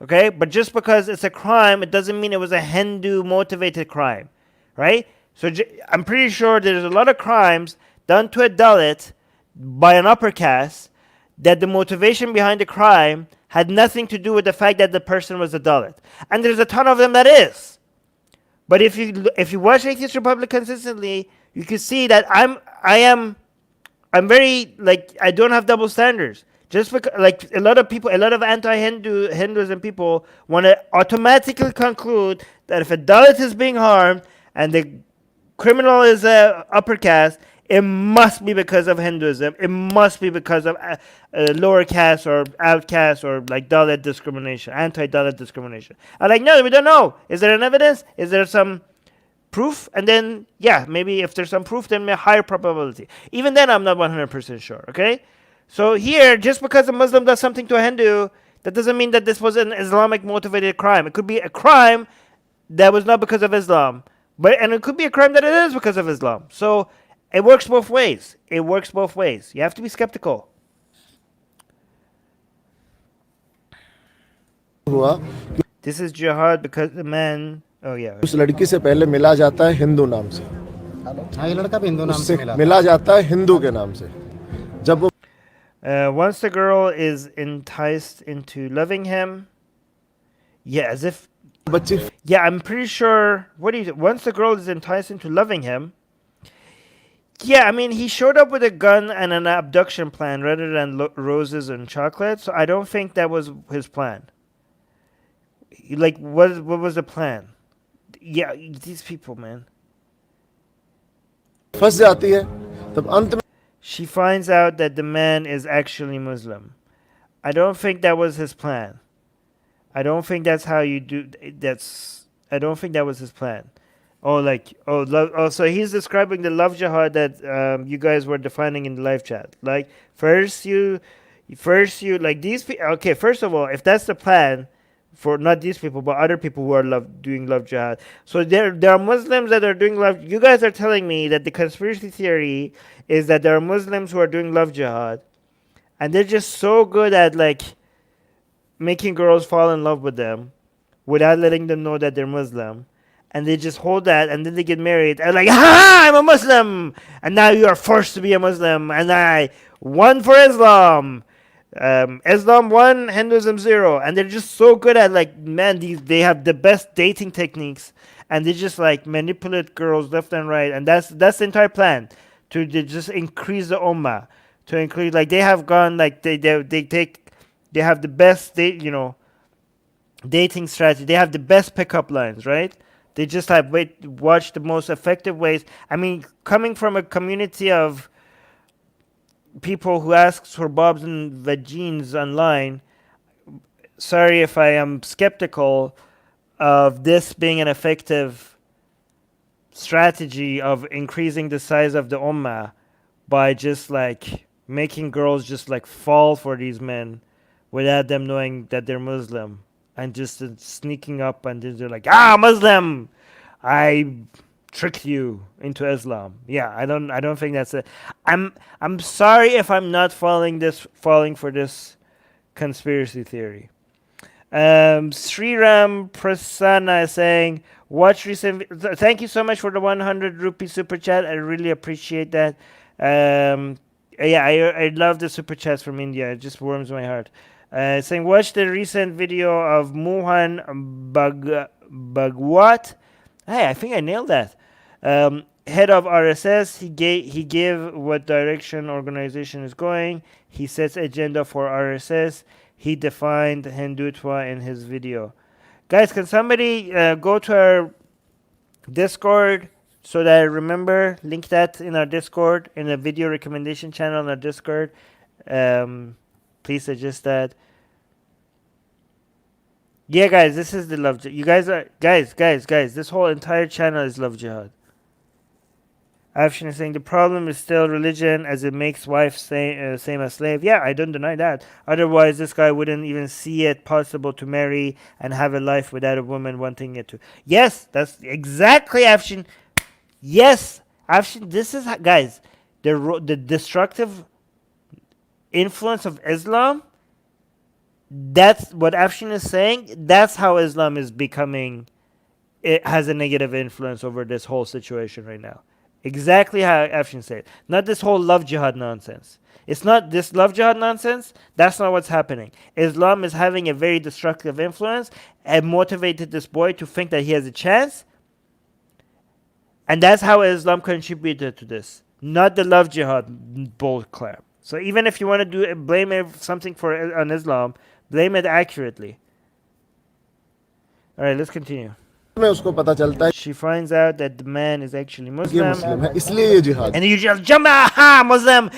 okay? But just because it's a crime, it doesn't mean it was a Hindu motivated crime, right? So I'm pretty sure there's a lot of crimes done to a Dalit by an upper caste that the motivation behind the crime had nothing to do with the fact that the person was a Dalit. And there's a ton of them that is. But if you watch Atheist Republic consistently, you can see that I'm very, like, I don't have double standards. Just because, like, a lot of Hinduism people want to automatically conclude that if a Dalit is being harmed and the criminal is a upper caste, it must be because of Hinduism. It must be because of lower caste or outcast or like Dalit discrimination, anti-Dalit discrimination. I'm like, no, we don't know. Is there an evidence? Is there some proof? And then, yeah, maybe if there's some proof, then a higher probability. Even then, I'm not 100% sure, okay? So here, just because a Muslim does something to a Hindu, that doesn't mean that this was an Islamic motivated crime. It could be a crime that was not because of Islam, and it could be a crime that it is because of Islam. So it works both ways. It works both ways. You have to be skeptical. This is jihad because the man. Oh yeah. उस लड़की से पहले मिला जाता है हिंदू नाम से। हाँ, ये लड़का भी हिंदू नाम से मिला जाता है हिंदू के नाम से। जब वो once the girl is enticed into loving him, yeah, as if. Yeah, I'm pretty sure. Once the girl is enticed into loving him. Yeah, I mean, he showed up with a gun and an abduction plan rather than roses and chocolate, so I don't think that was his plan. Like, what was the plan? Yeah, these people, man. फंस जाती है, तब अंत में She finds out that the man is actually Muslim. I don't think that was his plan. I don't think that's how you do. I don't think that was his plan. So he's describing the love jihad that you guys were defining in the live chat. Like, first you like these people. Okay, first of all, if that's the plan for not these people but other people who are doing love jihad, so there are Muslims that are doing love. You guys are telling me that the conspiracy theory is that there are Muslims who are doing love jihad, and they're just so good at like making girls fall in love with them without letting them know that they're Muslim. And they just hold that, and then they get married, and like, ha! I'm a Muslim, and now you are forced to be a Muslim, and I won for Islam. Islam 1, Hinduism 0, and they're just so good at like, man, they have the best dating techniques, and they just like manipulate girls left and right, and that's the entire plan to just increase the ummah, to increase like they have gone like they have the best dating strategy, they have the best pickup lines, right? They just like watch the most effective ways. I mean, coming from a community of people who asks for bobs and vagines online, sorry if I am skeptical of this being an effective strategy of increasing the size of the ummah by just like making girls just like fall for these men without them knowing that they're Muslim. And just sneaking up, and then they're like, Muslim! I tricked you into Islam. Yeah, I don't think that's it. I'm sorry if I'm not falling for this conspiracy theory. Sriram Prasanna is saying, watch recent. Thank you so much for the 100 rupee super chat. I really appreciate that. I love the super chats from India. It just warms my heart. Saying, watch the recent video of Mohan Bhagwat. Hey, I think I nailed that. Head of RSS. He gave what direction organization is going. He sets agenda for RSS. he defined Hindutva in his video. Guys, can somebody go to our Discord so that I remember? Link that in our Discord, in the video recommendation channel on our Discord. Please suggest that. Yeah, guys, this is the love. You guys are guys. This whole entire channel is love jihad. Afshin is saying the problem is still religion, as it makes wife same as slave. Yeah, I don't deny that. Otherwise, this guy wouldn't even see it possible to marry and have a life without a woman wanting it to. Yes, that's exactly Afshin. Yes, Afshin. This is guys, the destructive influence of Islam. That's what Afshin is saying. That's how Islam is becoming. It has a negative influence over this whole situation right now. Exactly how Afshin said. Not this whole love jihad nonsense. It's not this love jihad nonsense. That's not what's happening. Islam is having a very destructive influence and motivated this boy to think that he has a chance. And that's how Islam contributed to this. Not the love jihad bull crap. So even if you want to blame something on Islam, blame it accurately. All right, let's continue. में उसको पता चलता है She finds out that the man is actually ये Muslim. मुस्लिम है, इसलिए ये जिहाद. And you just jump, aha, Muslim,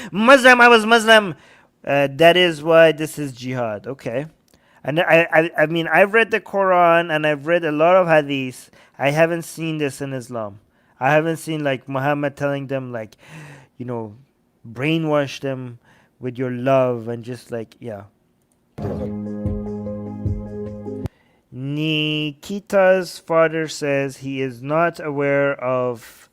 I was Muslim. That is why this is jihad. Okay. And I mean, I've read the Quran and I've read a lot of hadith. I haven't seen this in Islam. I haven't seen like Muhammad telling them like, brainwash them with your love and just like, yeah. Nikita's father says he is not aware of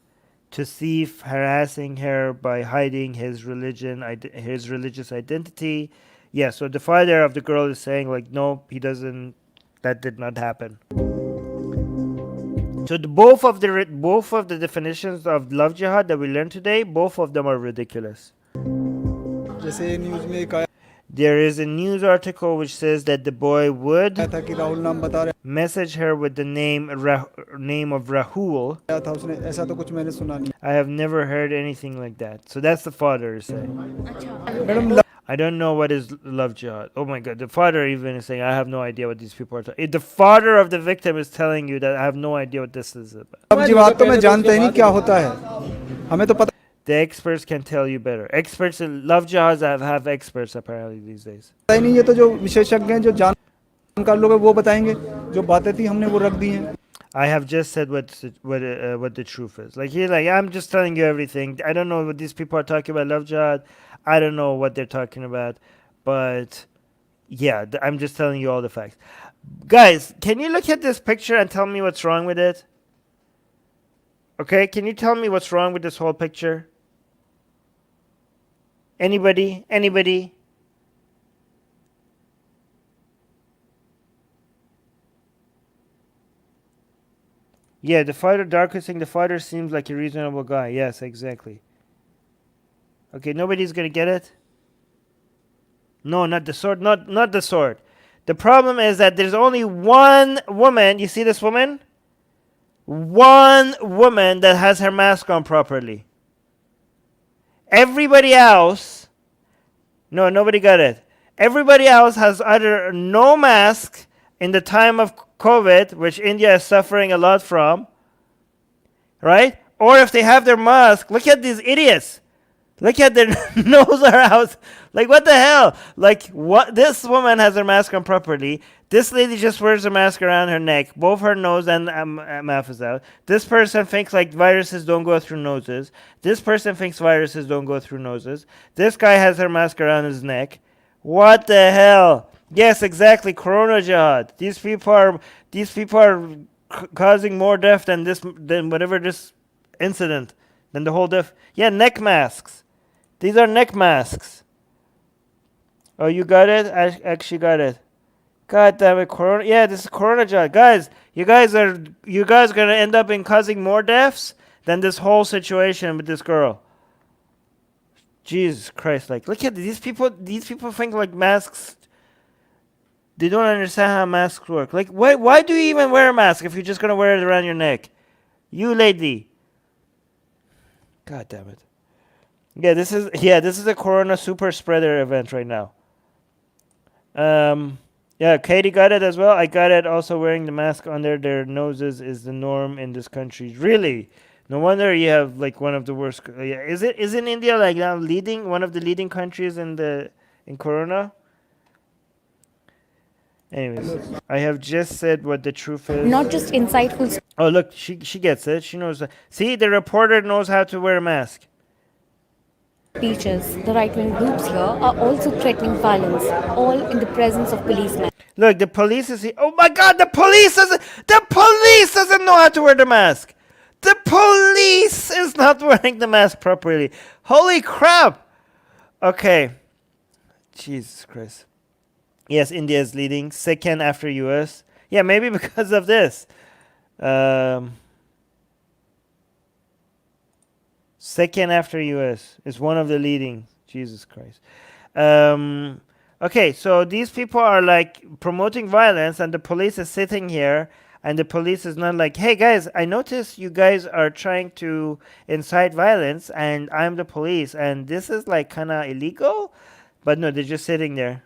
Tasif harassing her by hiding his religious identity. Yeah, so the father of the girl is saying like, no, he doesn't. That did not happen. So both of the definitions of love jihad that we learned today, both of them are ridiculous. जैसे news में एक आया There is a news article which says that the boy would था कि राहुल नाम बता message her with the name of Rahul. रहा था उसने, ऐसा तो कुछ मैंने सुना नहीं. I have never heard anything like that. So that's the father saying. Madam I don't know what is love jihad. Oh my god, the father even is saying, I have no idea what these people are talking. The father of the victim is telling you that I have no idea what this is about. अब जिहाद तो मैं जानता ही नहीं क्या होता है. हमें तो पता The experts can tell you better. Experts in love jihads have experts apparently these days. ही नहीं. ये तो जो विशेषज्ञ हैं, जो जानकार लोग हैं, वो बताएंगे. जो बातें थी हमने वो रख दी हैं. I have just said what the truth is. Like I'm just telling you everything. I don't know what these people are talking about love jihad. I don't know what they're talking about, but yeah, I'm just telling you all the facts. Guys, can you look at this picture and tell me what's wrong with it? Okay, can you tell me what's wrong with this whole picture? Anybody? Yeah, the fighter, Darko saying the fighter seems like a reasonable guy. Yes, exactly. Okay, nobody's gonna get it? No, not the sword. Not the sword. The problem is that there's only one woman. You see this woman? One woman that has her mask on properly. Everybody else, no, nobody got it. Everybody else has either no mask in the time of COVID, which India is suffering a lot from, right? Or if they have their mask, look at these idiots. Look at their nose are out. Like, what the hell? Like, what? This woman has her mask on properly. This lady just wears a mask around her neck. Both her nose and mouth is out. This person thinks, like, viruses don't go through noses. This person thinks viruses don't go through noses. This guy has her mask around his neck. What the hell? Yes, exactly. Corona jihad. These people are causing more death than whatever this incident, than the whole death. Yeah, neck masks. These are neck masks. Oh, you got it? I actually got it. God damn it, Corona. Yeah, this is Corona jihad. Guys, you guys are gonna end up in causing more deaths than this whole situation with this girl. Jesus Christ, like, look at these people think like masks. They don't understand how masks work. Like, why do you even wear a mask if you're just gonna wear it around your neck? You lady. God damn it. Yeah, this is a Corona super spreader event right now. Yeah, Katie got it as well. I got it. Also, wearing the mask under their noses is the norm in this country. Really? No wonder you have like one of the worst. Yeah, isn't India like now leading one of the leading countries in Corona? Anyways, I have just said what the truth is. Not just insightful Oh, look, she gets it. She knows. See, the reporter knows how to wear a mask. speeches, the right-wing groups here are also threatening violence, all in the presence of policemen. Look, the police is here. Oh my God, the police doesn't know how to wear the mask. The police is not wearing the mask properly. Holy crap. Okay. Jesus Christ. Yes, India is leading. Second after US. Yeah, maybe because of this. Second after US is one of the leading. Jesus Christ. Okay, so these people are like promoting violence, and the police is sitting here, and the police is not like, hey guys, I noticed you guys are trying to incite violence, and I'm the police, and this is like kind of illegal. But no, they're just sitting there.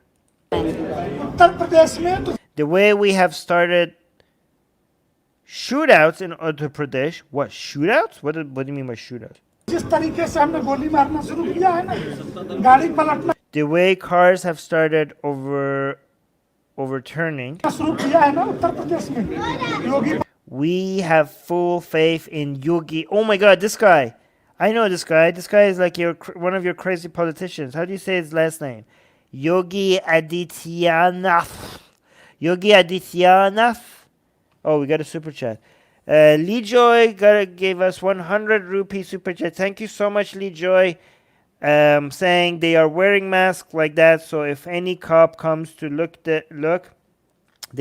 The way we have started shootouts in Uttar Pradesh. What, shootouts? What do you mean by shootouts? The way cars have started overturning. We have full faith in Yogi. Oh my God, this guy. I know this guy. This guy is like one of your crazy politicians. How do you say his last name? Yogi Adityanath. Yogi Adityanath. Oh, we got a super chat. Lee Joy gave us 100 rupee super chat. Thank you so much, Lee Joy. Saying they are wearing masks like that, so if any cop comes to look, they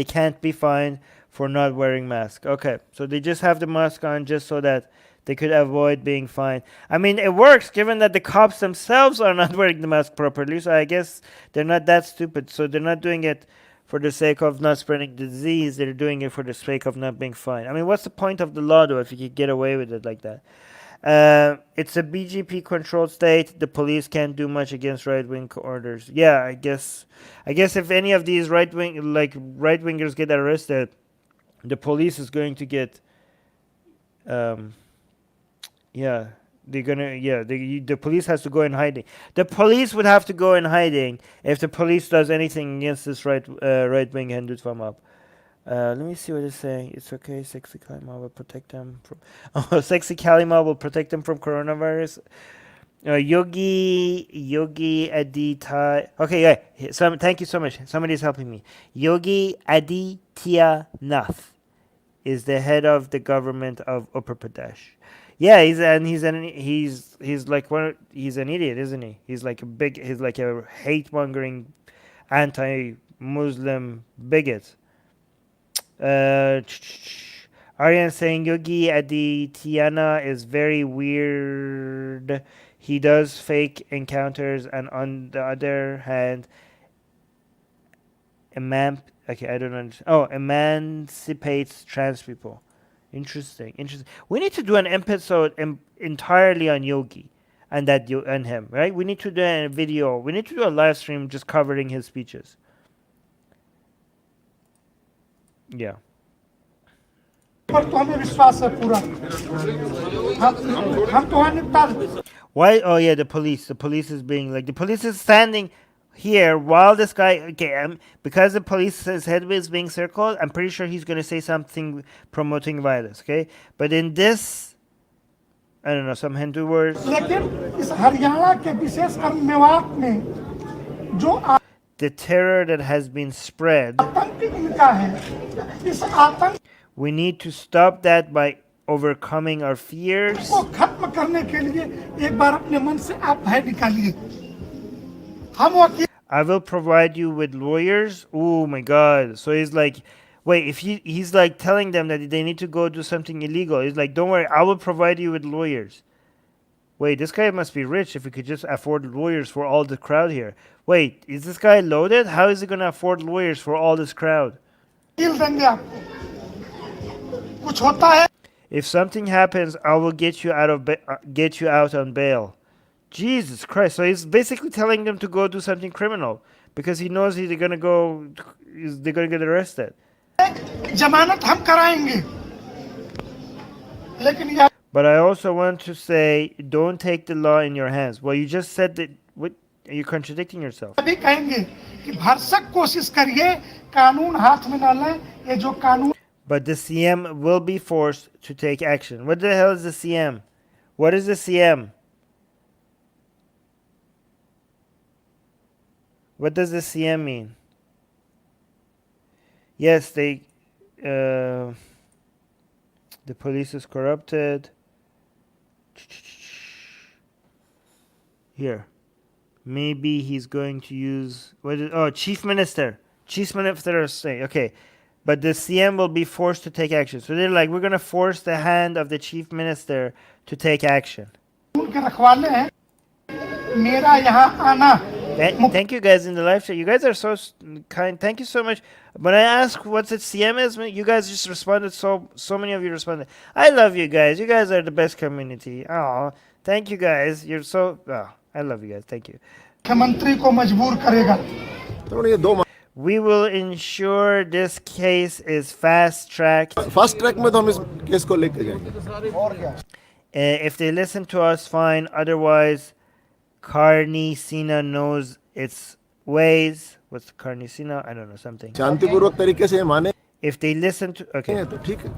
can't be fined for not wearing mask. Okay, so they just have the mask on just so that they could avoid being fined. I mean, it works given that the cops themselves are not wearing the mask properly, so I guess they're not that stupid. So they're not doing it for the sake of not spreading the disease. They're doing it for the sake of not being fined. I mean, what's the point of the law, though, if you could get away with it like that? It's a BJP-controlled state. The police can't do much against right-wing orders. Yeah, I guess if any of these right-wingers get arrested, the police is going to get, yeah, the police has to go in hiding. The police would have to go in hiding if the police does anything against this right-wing Hindutva. Let me see what it's saying. It's okay. Sexy Kalima will protect them from. Oh, Sexy Kalima will protect them from coronavirus. Yogi Adityanath. Okay, yeah. Thank you so much. Somebody's helping me. Yogi Adityanath is the head of the government of Uttar Pradesh. Yeah, he's an idiot, isn't he? He's like a hate-mongering, anti-Muslim bigot. Aryan saying Yogi Adityanath is very weird. He does fake encounters, and on the other hand, emancipates trans people. Interesting. We need to do an episode entirely on Yogi and him, right? We need to do a video. We need to do a live stream just covering his speeches. Yeah. Why? Oh yeah, the police. The police is being like, the police is standing here while this guy. Okay, because the police's head is being circled, I'm pretty sure he's gonna say something promoting violence. Okay, but in this, I don't know, some Hindu words. The terror that has been spread, we need to stop that by overcoming our fears. I will provide you with lawyers. Oh my God. So he's like, wait, if he's like telling them that they need to go do something illegal. He's like, don't worry, I will provide you with lawyers. Wait, this guy must be rich if he could just afford lawyers for all the crowd here. Wait, is this guy loaded? How is he going to afford lawyers for all this crowd? If something happens, I will get you out on bail. Jesus Christ. So he's basically telling them to go do something criminal. because he knows they're gonna get arrested. जमानत हम कराएंगे लेकिन यार But I also want to say, don't take the law in your hands. Well, you just said that. What? You're contradicting yourself. अभी कहेंगे कि भरसक कोशिश करिए कानून हाथ में ना लें ये जो कानून But the CM will be forced to take action. What the hell is the CM? What is the CM? What does the CM mean? Yes, the police is corrupted. Here. Maybe he's going to use... Chief Minister. Chief Minister is saying, okay. But the CM will be forced to take action. So they're like, we're going to force the hand of the Chief Minister to take action. के रखवाले हैं मेरा यहाँ आना Thank you guys in the live chat. You guys are so kind. Thank you so much. When I asked what the CM is, you guys just responded. So many of you responded. I love you guys. You guys are the best community. Oh, thank you guys. You're so... Oh, I love you guys. Thank you. मुख्यमंत्री को मजबूर करेगा तो ये दो We will ensure this case is fast-tracked. Fast track में तो हम इस केस को लेके जाएंगे If they listen to us, fine. Otherwise, Carney Sina knows its ways. What's Carney Sina? I don't know, something. शांतिपूर्वक तरीके से माने If they listen to... Okay. तो ठीक है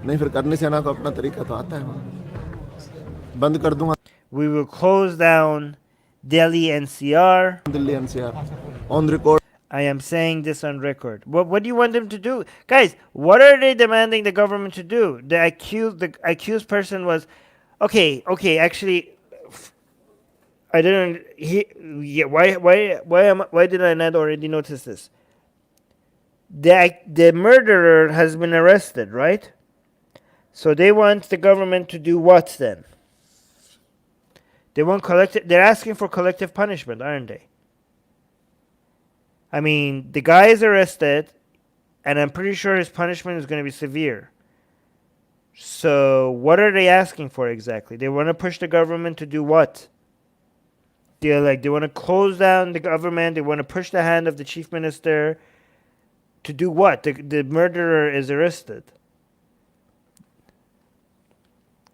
नहीं फिर करने से ना को अपना तरीका तो आता है बंद कर दूंगा We will close down Delhi NCR. Delhi NCR on record I am saying this on record. What do you want them to do? Guys, what are they demanding the government to do? The accused person was... Okay, actually... I didn't... Why did I not already notice this? The murderer has been arrested, right? So they want the government to do what then? They want they're asking for collective punishment, aren't they? I mean, the guy is arrested, and I'm pretty sure his punishment is going to be severe. So what are they asking for exactly? They want to push the government to do what? They want to close down the government. They want to push the hand of the chief minister to do what? The murderer is arrested.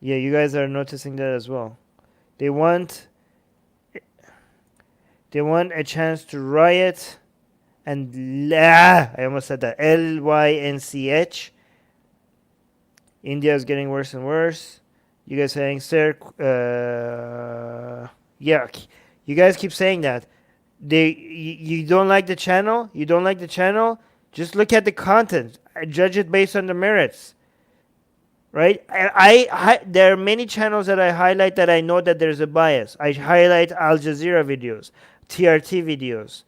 Yeah, you guys are noticing that as well. They want a chance to riot and I almost said that. LYNCH. India is getting worse and worse. You guys saying, sir, yeah, you guys keep saying that. You don't like the channel? You don't like the channel? Just look at the content. Judge it based on the merits. Right? There are many channels that I highlight that I know that there's a bias. I highlight Al Jazeera videos, TRT videos,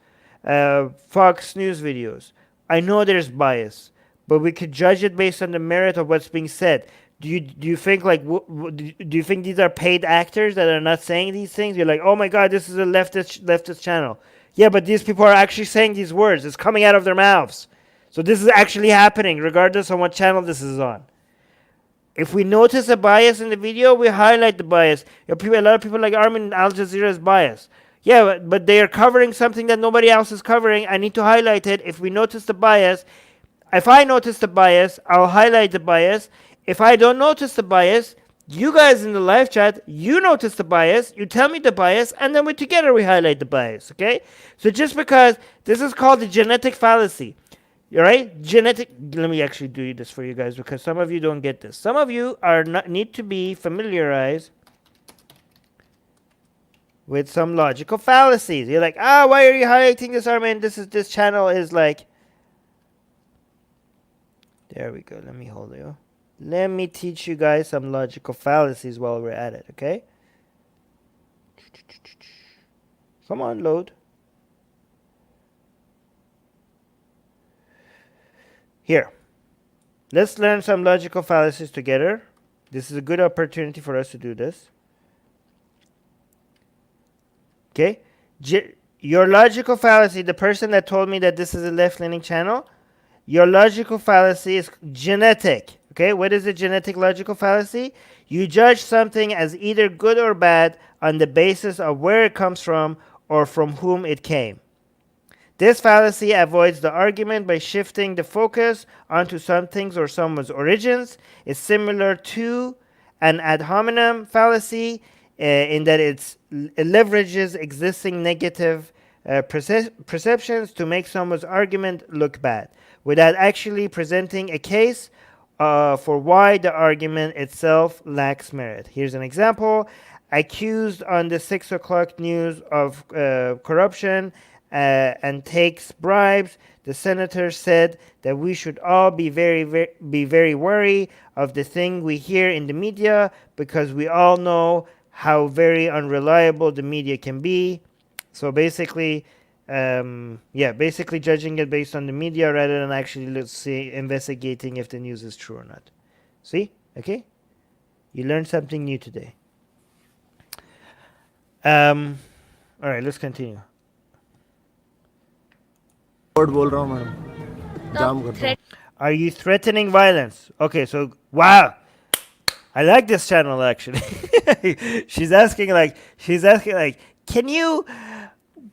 Fox News videos. I know there's bias, but we could judge it based on the merit of what's being said. Do you think do you think these are paid actors that are not saying these things? You're like, oh my God, this is a leftist channel. Yeah, but these people are actually saying these words. It's coming out of their mouths. So this is actually happening, regardless of what channel this is on. If we notice a bias in the video, we highlight the bias. A lot of people like Armin, Al Jazeera is biased. Yeah, but they are covering something that nobody else is covering. I need to highlight it. If we notice the bias, if I notice the bias, I'll highlight the bias. If I don't notice the bias, you guys in the live chat, you notice the bias, you tell me the bias, and then together we highlight the bias, okay? So just because this is called the genetic fallacy, all right? Let me actually do this for you guys because some of you don't get this. Some of you need to be familiarized with some logical fallacies. You're like, why are you highlighting this, Armin? This channel is like... There we go. Let me hold you. Let me teach you guys some logical fallacies while we're at it, okay? Come on, load. Here. Let's learn some logical fallacies together. This is a good opportunity for us to do this. Okay? Your logical fallacy, the person that told me that this is a left-leaning channel, your logical fallacy is genetic. Okay, what is a genetic logical fallacy? You judge something as either good or bad on the basis of where it comes from or from whom it came. This fallacy avoids the argument by shifting the focus onto some things or someone's origins. It's similar to an ad hominem fallacy in that it leverages existing negative perceptions to make someone's argument look bad, without actually presenting a case for why the argument itself lacks merit. Here's an example. Accused on the 6 o'clock news of corruption and takes bribes, the senator said that we should all be very wary of the thing we hear in the media, because we all know how very unreliable the media can be. So basically, basically judging it based on the media rather than actually, let's see, investigating if the news is true or not. See? Okay? You learned something new today. All right, let's continue. Are you threatening violence? Okay, so wow, I like this channel actually. she's asking like, can you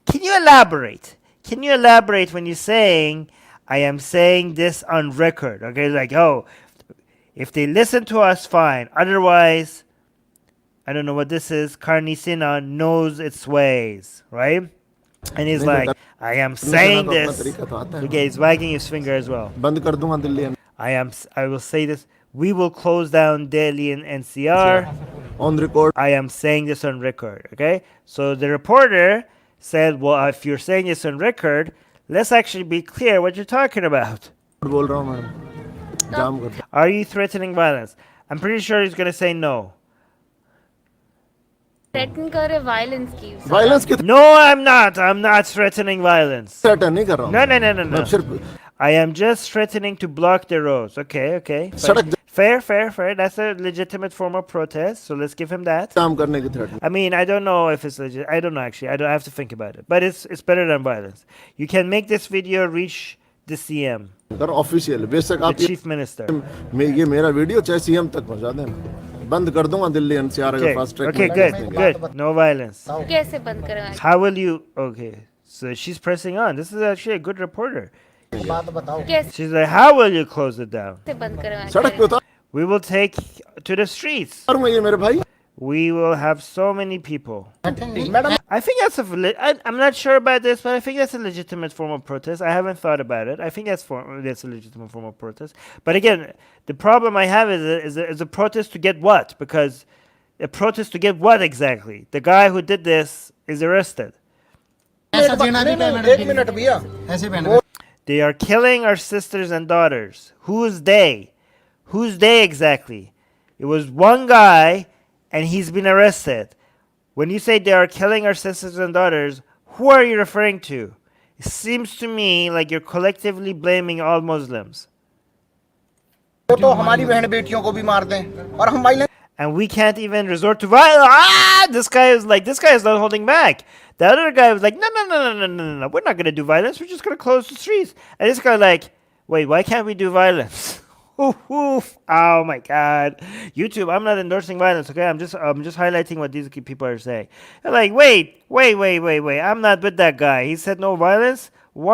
elaborate? Can you elaborate when you're saying I am saying this on record? Okay, like, oh, if they listen to us, fine. Otherwise, I don't know what this is. Carnicina knows its ways, right? And he's like, I am saying this. Okay, he's wagging his finger as well. I will say this. We will close down Delhi and NCR. On record. I am saying this on record. Okay? So the reporter said, well, if you're saying this on record, let's actually be clear what you're talking about. Are you threatening violence? I'm pretty sure he's going to say no. Threaten करे violence की Violence की No, I'm not threatening violence. threaten नहीं कर रहा हूँ. No. मैं सिर्फ I am just threatening to block the roads. Okay. सड़क Fair. That's a legitimate form of protest. So let's give him that. जाम करने की threat. I mean, I don't know if it's legit. I don't know actually. I have to think about it. But it's better than violence. You can make this video reach the CM, कर official. बेशक the आप ये chief minister. ये मेरा video चाहे CM तक पहुंचा दें. बंद कर दूंगा दिल्ली एनसीआर Okay, का fast track. good. No violence. कैसे बंद करवाएं? How will you? Okay, so she's pressing on. This is actually a good reporter. कैसे She's like, how will you close it down? बंद करवाएं? सड़क पे उतार We will take to the streets. दूंगा ये मेरे भाई. We will have so many people. I think that's I'm not sure about this, but I think that's a legitimate form of protest. I haven't thought about it. I think that's a legitimate form of protest. But again, the problem I have is a protest to get what? Because a protest to get what exactly? The guy who did this is arrested. They are killing our sisters and daughters. Who's they? Who's they exactly? It was one guy, and he's been arrested. When you say they are killing our sisters and daughters, who are you referring to? It seems to me like you're collectively blaming all Muslims. And we can't even resort to violence. This guy is not holding back. The other guy was like, no. We're not going to do violence. We're just going to close the streets. And this guy like, wait, why can't we do violence? Oof. Oh my God, YouTube! I'm not endorsing violence. Okay, I'm just highlighting what these people are saying. They're like, wait! I'm not with that guy. He said no violence. No,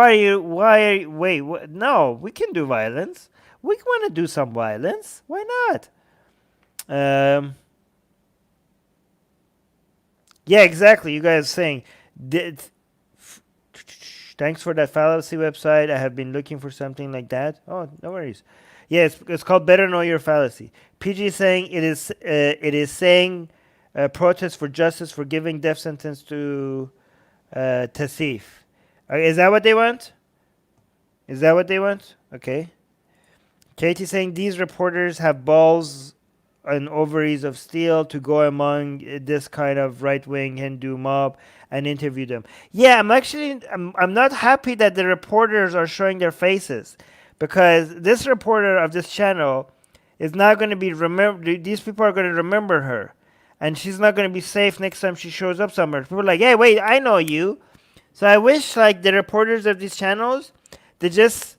we can do violence. We want to do some violence. Why not? Yeah, exactly. You guys saying, thanks for that fallacy website. I have been looking for something like that. Oh, no worries. Yeah, it's called Better Know Your Fallacy. PG is saying it is saying protest for justice for giving death sentence to Tasif. Is that what they want? Okay. Katie saying these reporters have balls and ovaries of steel to go among this kind of right-wing Hindu mob and interview them. Yeah, I'm not happy that the reporters are showing their faces. Because this reporter of this channel is not going to be remembered. These people are going to remember her. And she's not going to be safe next time she shows up somewhere. People are like, hey, wait, I know you. So I wish like the reporters of these channels, they just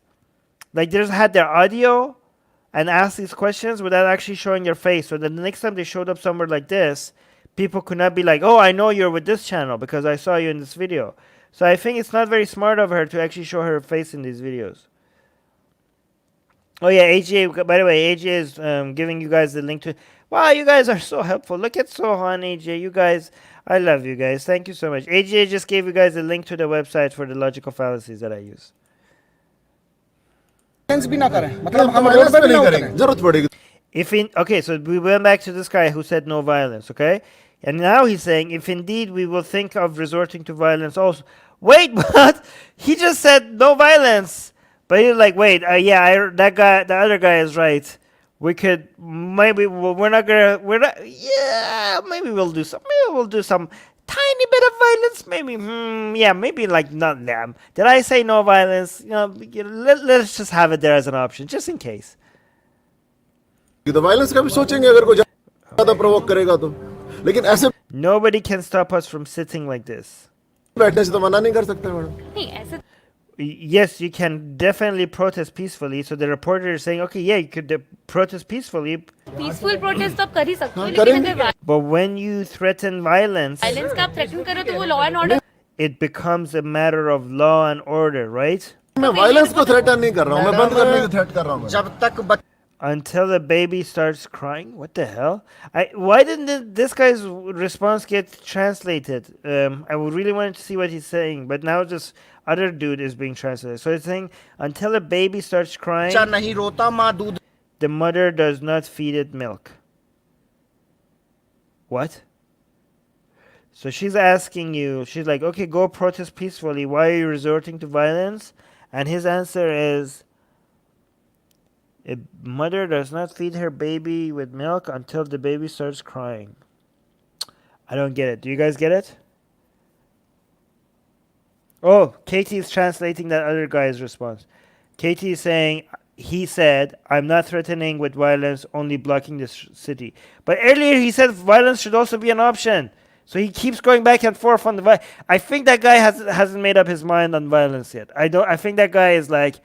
had their audio and asked these questions without actually showing their face. So then the next time they showed up somewhere like this, people could not be like, oh, I know you're with this channel because I saw you in this video. So I think it's not very smart of her to actually show her face in these videos. Oh yeah, AJ. By the way, AJ is giving you guys the link to. Wow, you guys are so helpful. Look at Sohan, AJ. You guys, I love you guys. Thank you so much. AJ just gave you guys the link to the website for the logical fallacies that I use. Okay, so we went back to this guy who said no violence, okay? And now he's saying, if indeed we will think of resorting to violence also. Wait, what? He just said no violence. But you're like, wait, that guy, the other guy is right. We could, maybe, maybe we'll do some tiny bit of violence. Maybe, maybe like not them. Did I say no violence? Let's just have it there as an option, just in case. Violence का भी सोचेंगे अगर कोई ज्यादा provoke करेगा तो लेकिन ऐसे Nobody can stop us from sitting like this. बैठने से तो मना नहीं कर सकते madam. Yes, you can definitely protest peacefully. So the reporter is saying, okay, yeah, you could protest peacefully. Peaceful protest तो आप कर ही सकते हो, लेकिन अगर But when you threaten violence, violence का आप threaten करो तो वो law and order. It becomes a matter of law and order, right? मैं वायलेंस को थ्रेटन नहीं कर रहा हूँ, मैं बंद करने की थ्रेट कर रहा हूँ. जब तक Until the baby starts crying? What the hell? Why didn't this guy's response get translated? I would really wanted to see what he's saying, but now this other dude is being translated. So it's saying, until a baby starts crying, the mother does not feed it milk. What? So she's asking you, she's like, okay, go protest peacefully. Why are you resorting to violence? And his answer is, a mother does not feed her baby with milk until the baby starts crying. I don't get it. Do you guys get it? Oh, Katie is translating that other guy's response. Katie is saying, he said, I'm not threatening with violence, only blocking the city. But earlier he said violence should also be an option. So he keeps going back and forth on the violence. I think that guy hasn't made up his mind on violence yet. I think that guy is like,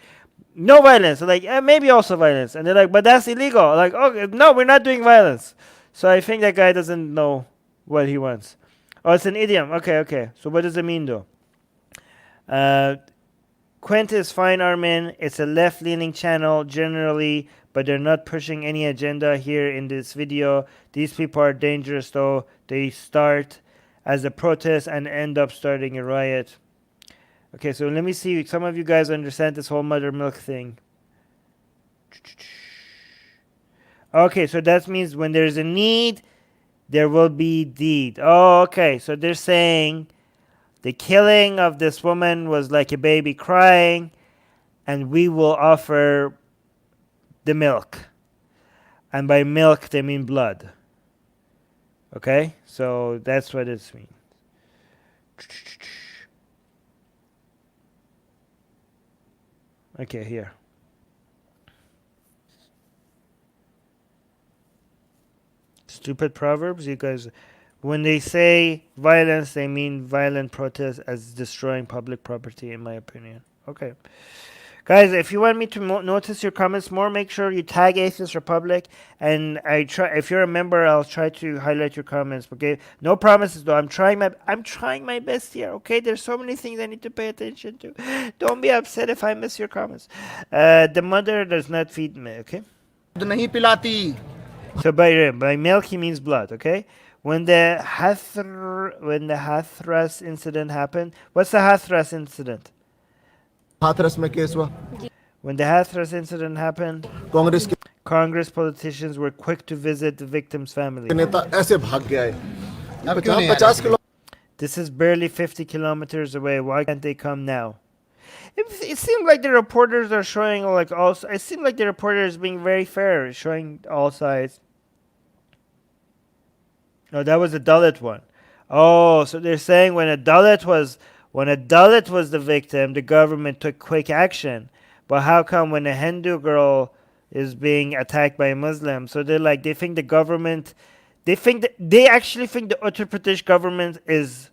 no violence. Like, maybe also violence. And they're like, but that's illegal. Like, okay, no, we're not doing violence. So I think that guy doesn't know what he wants. Oh, it's an idiom. Okay. So what does it mean, though? Quint is fine, Armin. It's a left-leaning channel generally, but they're not pushing any agenda here in this video. These people are dangerous, though. They start as a protest and end up starting a riot. Okay, so let me see. Some of you guys understand this whole mother milk thing. Okay, so that means when there's a need, there will be deed. Oh, okay. So they're saying the killing of this woman was like a baby crying, and we will offer the milk. And by milk, they mean blood. Okay? So that's what it means. Okay, here. Stupid proverbs, you guys. When they say violence, they mean violent protest as destroying public property, in my opinion. Okay. Guys, if you want me to notice your comments more, make sure you tag Atheist Republic, and if you're a member, I'll try to highlight your comments. Okay, no promises though. I'm trying my best here. Okay, there's so many things I need to pay attention to. Don't be upset if I miss your comments. The mother does not feed me. Okay. So by milk he means blood. Okay. When the Hathras incident happened, what's the Hathras incident? Hathras में case हुआ. When the Hathras incident happened, Congress politicians were quick to visit the victim's family. नेता ऐसे भाग गया है. 50 kilo. This is barely 50 kilometers away. Why can't they come now? It seemed like the reporters are showing it seemed like the reporters being very fair, showing all sides. Oh, that was a Dalit one. Oh, so they're saying when a Dalit was the victim, the government took quick action. But how come when a Hindu girl is being attacked by a Muslim? So they think the government, they actually think the Uttar Pradesh government is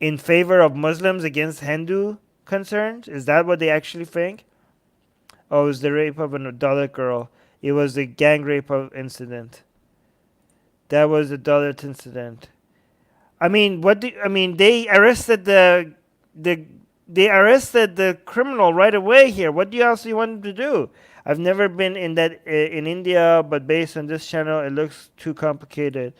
in favor of Muslims against Hindu concerns? Is that what they actually think? Oh, it was the rape of a Dalit girl. It was the gang rape incident. That was the Dalit incident. They arrested the they arrested the criminal right away here. What else do you want them to do? I've never been in that in India, but based on this channel, it looks too complicated.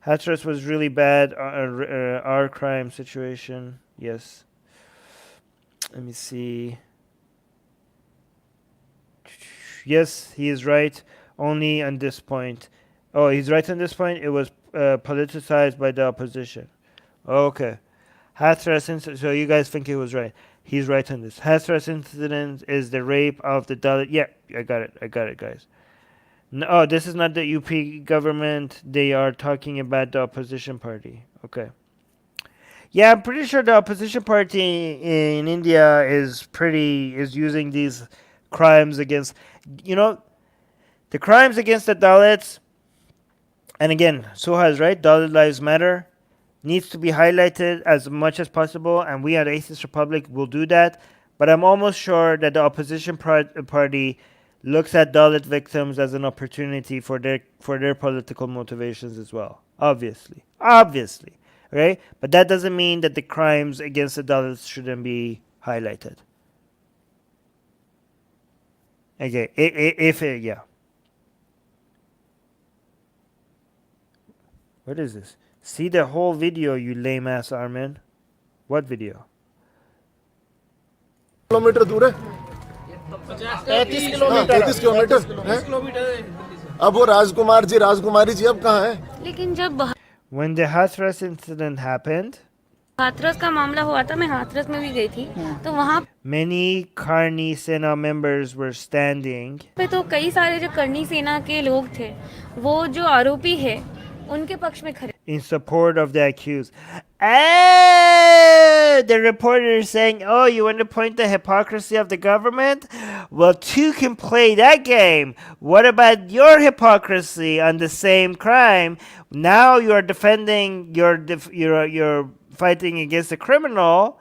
Hathras was really bad. Our crime situation. Yes. Let me see. Yes, he is right. Only on this point. Oh, he's right on this point. It was politicized by the opposition. Okay. Hathras incident. So you guys think he was right. He's right on this. Hathras incident is the rape of the Dalit. Yeah, I got it, guys. No, oh, this is not the UP government. They are talking about the opposition party. Okay. Yeah, I'm pretty sure the opposition party in India is using these crimes against, the crimes against the Dalits. And again, Suha is right. Dalit lives matter. Needs to be highlighted as much as possible, and we at Atheist Republic will do that. But I'm almost sure that the opposition party looks at Dalit victims as an opportunity for their political motivations as well. Obviously, right? But that doesn't mean that the crimes against the Dalits shouldn't be highlighted. Okay, yeah. What is this? See the whole video, you lame ass Armin. What video? Kilometre दूर है 33 kilometre अब वो राजकुमारी जी अब कहाँ है लेकिन जब When the Hathras incident happened, Hathras का मामला हुआ था, मैं हाथरस में भी गई थी, तो वहाँ many Karni Sena members were standing. पे तो कई सारे जो करनी सेना के लोग थे, वो जो आरोपी है, उनके पक्ष में खड़े In support of the accused. The reporter is saying, oh, you want to point the hypocrisy of the government? Well, two can play that game. What about your hypocrisy on the same crime? Now you're defending, you're fighting against the criminal,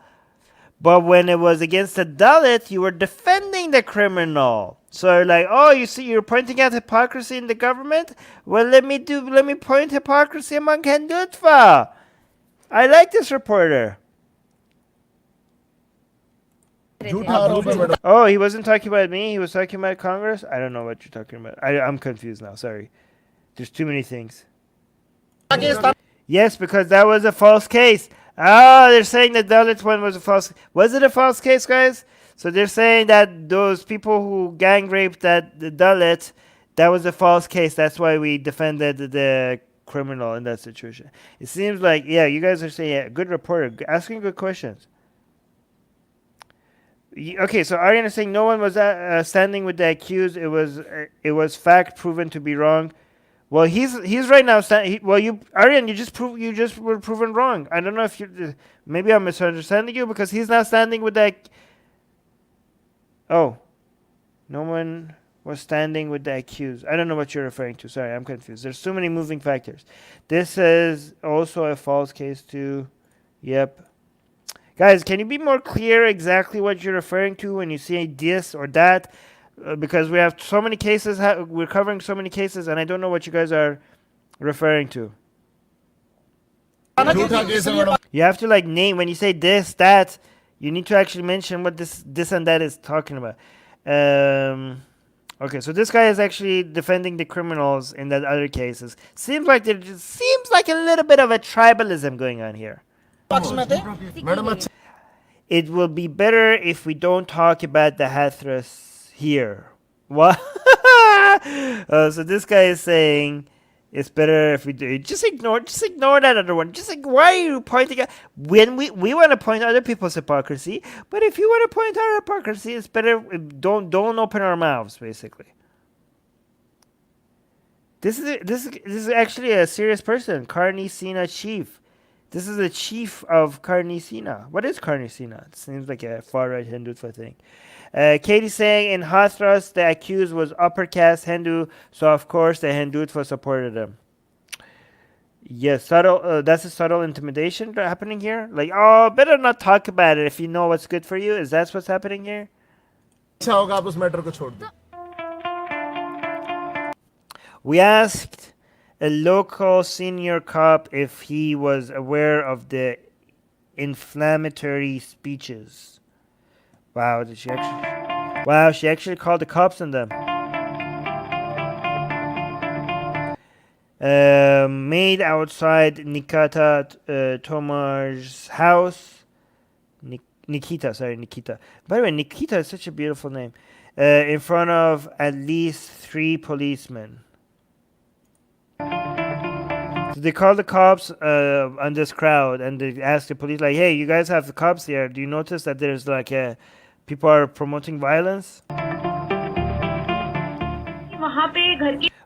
but when it was against the Dalit, you were defending the criminal. So like, oh, you see, you're pointing out hypocrisy in the government? Well, let me point hypocrisy among Hindutva. I like this reporter. Oh, he wasn't talking about me. He was talking about Congress. I don't know what you're talking about. I'm confused now. Sorry. There's too many things. Yes, because that was a false case. Oh, they're saying the Dalit one was a false. Was it a false case, guys? So they're saying that those people who gang raped the Dalit, that was a false case. That's why we defended the criminal in that situation. It seems like, yeah, you guys are saying, yeah, good reporter, asking good questions. Okay, so Aryan is saying no one was standing with the accused. It was fact proven to be wrong. Well, he's right now Aryan, you just were proven wrong. I don't know if maybe I'm misunderstanding you because he's now standing with the. Oh, no one was standing with the accused. I don't know what you're referring to. Sorry, I'm confused. There's so many moving factors. This is also a false case too. Yep. Guys, can you be more clear exactly what you're referring to when you say this or that? Because we have so many cases, we're covering so many cases, and I don't know what you guys are referring to. You have to like name, when you say this, that, you need to actually mention what this and that is talking about. Okay, so this guy is actually defending the criminals in that other cases. Seems like a little bit of a tribalism going on here. It will be better if we don't talk about the Hathras here. What? So this guy is saying it's better if we do. Just ignore that other one. Just like, why are you pointing out when we want to point other people's hypocrisy? But if you want to point our hypocrisy, it's better don't open our mouths. Basically, this is actually a serious person, Karni Sena chief. This is the chief of Karni Sena. What is Karni Sena? It seems like a far right Hindutva thing. Katie saying in Hathras the accused was upper caste Hindu, so of course the Hindutva supported him. Yes, subtle. That's a subtle intimidation happening here. Like, oh, better not talk about it if you know what's good for you. Is that what's happening here? We asked a local senior cop if he was aware of the inflammatory speeches. Wow, did she actually? Wow, she actually called the cops on them. Made outside Nikita Tomar's house. Nikita. By the way, Nikita is such a beautiful name. In front of at least 3 policemen. So they called the cops on this crowd, and they asked the police, like, "Hey, you guys have the cops here. Do you notice that there's like people are promoting violence?"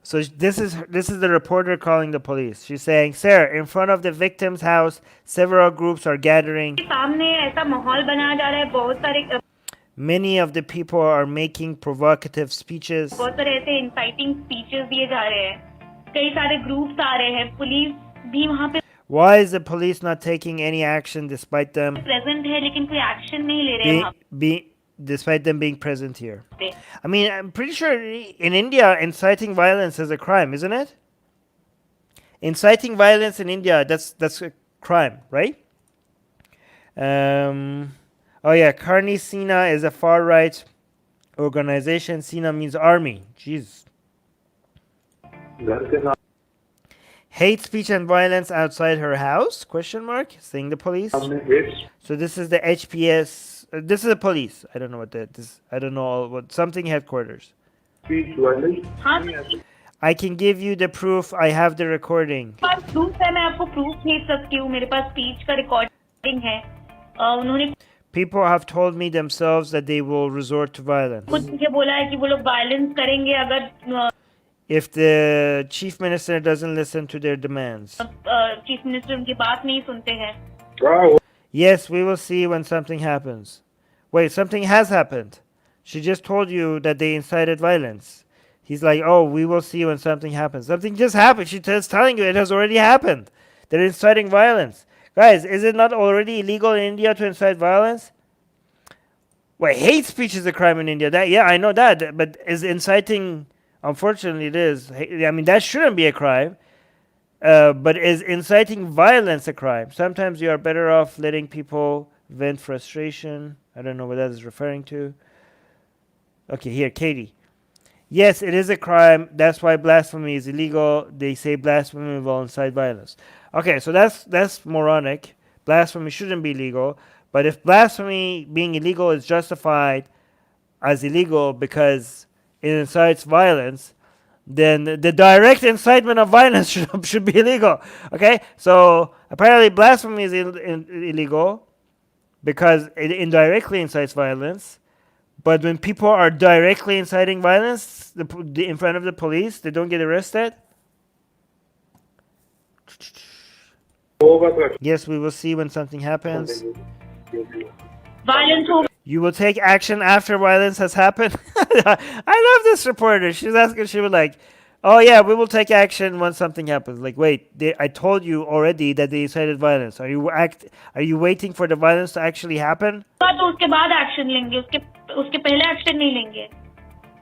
So this is the reporter calling the police. She's saying, "Sir, in front of the victim's house, several groups are gathering. Many of the people are making provocative speeches. Why is the police not taking any action despite them despite them being present here?" I mean, I'm pretty sure in India, inciting violence is a crime, isn't it? Inciting violence in India, that's a crime, right? Oh yeah, Karni Sena is a far-right organization. Sena means army. Jeez. Hate speech and violence outside her house? Question mark. Saying the police. So this is the HPS. This is the police. I don't know what that is. I don't know what something headquarters. Speech violence. I can give you the proof. I have the recording. Proof है, मैं आपको proof भेज सकती हूँ. मेरे पास speech का recording है. उन्होंने People have told me themselves that they will resort to violence. खुद मुझे बोला है कि वो लोग वायलेंस करेंगे अगर if the chief minister doesn't listen to their demands. Chief minister उनकी बात नहीं सुनते हैं. Wow. Yes, we will see when something happens. Wait, something has happened. She just told you that they incited violence. He's like, oh, we will see when something happens. Something just happened. She's telling you it has already happened. They're inciting violence. Guys, is it not already illegal in India to incite violence? Wait, hate speech is a crime in India. Yeah, I know that. But is inciting, unfortunately it is. I mean, that shouldn't be a crime. But is inciting violence a crime? Sometimes you are better off letting people vent frustration. I don't know what that is referring to. Okay, here, Katie. Yes, it is a crime. That's why blasphemy is illegal. They say blasphemy will incite violence. Okay, so that's moronic. Blasphemy shouldn't be legal. But if blasphemy being illegal is justified as illegal because it incites violence, then the direct incitement of violence should be illegal. Okay, so apparently blasphemy is illegal because it indirectly incites violence. But when people are directly inciting violence in front of the police, they don't get arrested. Yes, we will see when something happens. Violence होगा. You will take action after violence has happened. I love this reporter. She was like, oh yeah, we will take action when something happens. Like, wait, I told you already that they incited violence. Are you waiting for the violence to actually happen? तो उसके बाद action लेंगे. उसके पहले action नहीं लेंगे.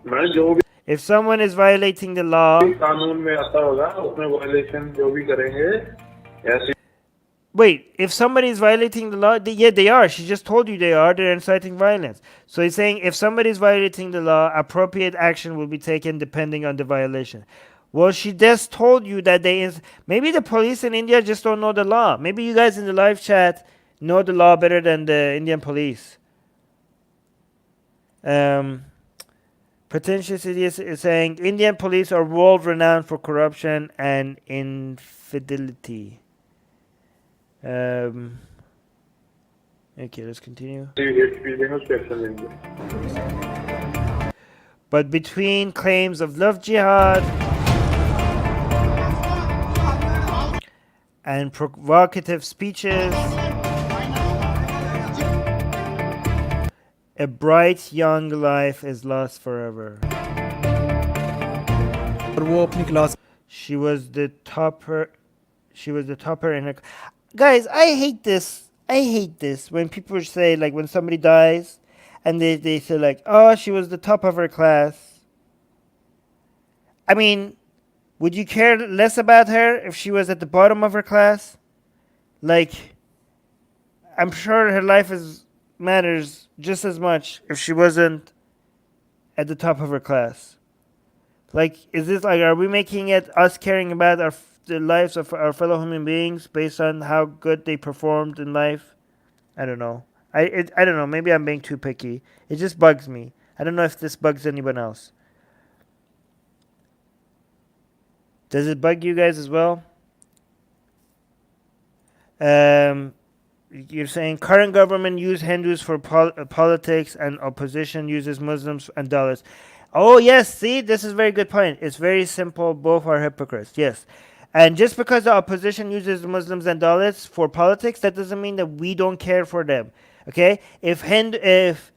मैं जो भी If someone is violating the law, कानून में आता होगा उसमें वायलेशन जो भी करेंगे ऐसे. wait, if somebody is violating the law, they are. She just told you they are. They're inciting violence. So he's saying if somebody is violating the law, appropriate action will be taken depending on the violation. Well, she just told you that maybe the police in India just don't know the law. Maybe you guys in the live chat know the law better than the Indian police. Pretentious Idiot is saying Indian police are world renowned for corruption and infidelity. Okay, let's continue. But between claims of love jihad and provocative speeches, a bright young life is lost forever. She was the topper in her. Guys, I hate this. When people say, like, when somebody dies and they say, like, oh, she was the top of her class. I mean, would you care less about her if she was at the bottom of her class? Like, I'm sure her life matters just as much if she wasn't at the top of her class. Like, is this like, are we making it us caring about the lives of our fellow human beings based on how good they performed in life? I don't know. I don't know. Maybe I'm being too picky. It just bugs me. I don't know if this bugs anyone else. Does it bug you guys as well? You're saying current government use Hindus for politics and opposition uses Muslims and Dalits. Oh yes, see, this is a very good point. It's very simple. Both are hypocrites. Yes. And just because the opposition uses Muslims and Dalits for politics, that doesn't mean that we don't care for them. Okay? If Hindus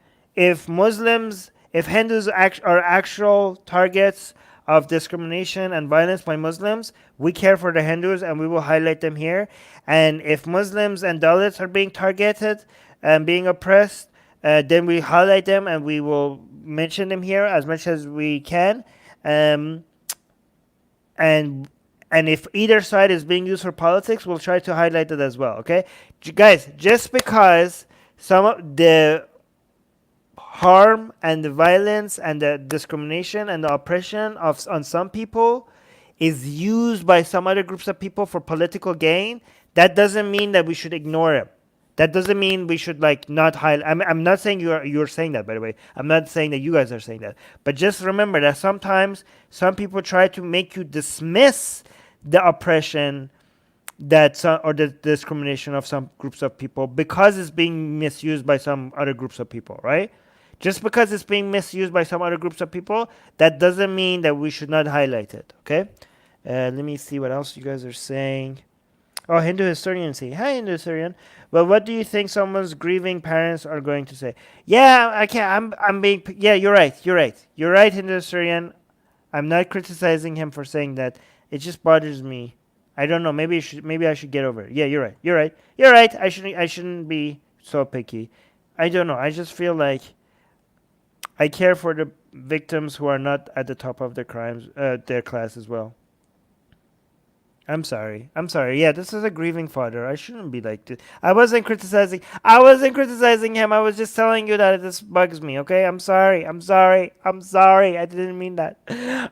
are actual targets of discrimination and violence by Muslims, we care for the Hindus and we will highlight them here. And if Muslims and Dalits are being targeted and being oppressed, then we highlight them and we will mention them here as much as we can. And if either side is being used for politics, we'll try to highlight it as well. Okay, guys, just because some of the harm and the violence and the discrimination and the oppression on some people is used by some other groups of people for political gain, that doesn't mean that we should ignore it. That doesn't mean we should like not highlight. I'm not saying you're saying that, by the way. I'm not saying that you guys are saying that. But just remember that sometimes some people try to make you dismiss the oppression or the discrimination of some groups of people because it's being misused by some other groups of people, right? Just because it's being misused by some other groups of people, that doesn't mean that we should not highlight it, okay? Let me see what else you guys are saying. Oh, Hindu historian say, hi, Hindu historian. Well, what do you think someone's grieving parents are going to say? Yeah, I can't. I'm being. Yeah, you're right. You're right, Hindu historian. I'm not criticizing him for saying that. It just bothers me. I don't know. Maybe I should get over it. Yeah, you're right. I shouldn't be so picky. I don't know. I just feel like I care for the victims who are not at the top of their class as well. I'm sorry. Yeah, this is a grieving father. I shouldn't be like this. I wasn't criticizing him. I was just telling you that this bugs me, okay? I'm sorry. I didn't mean that.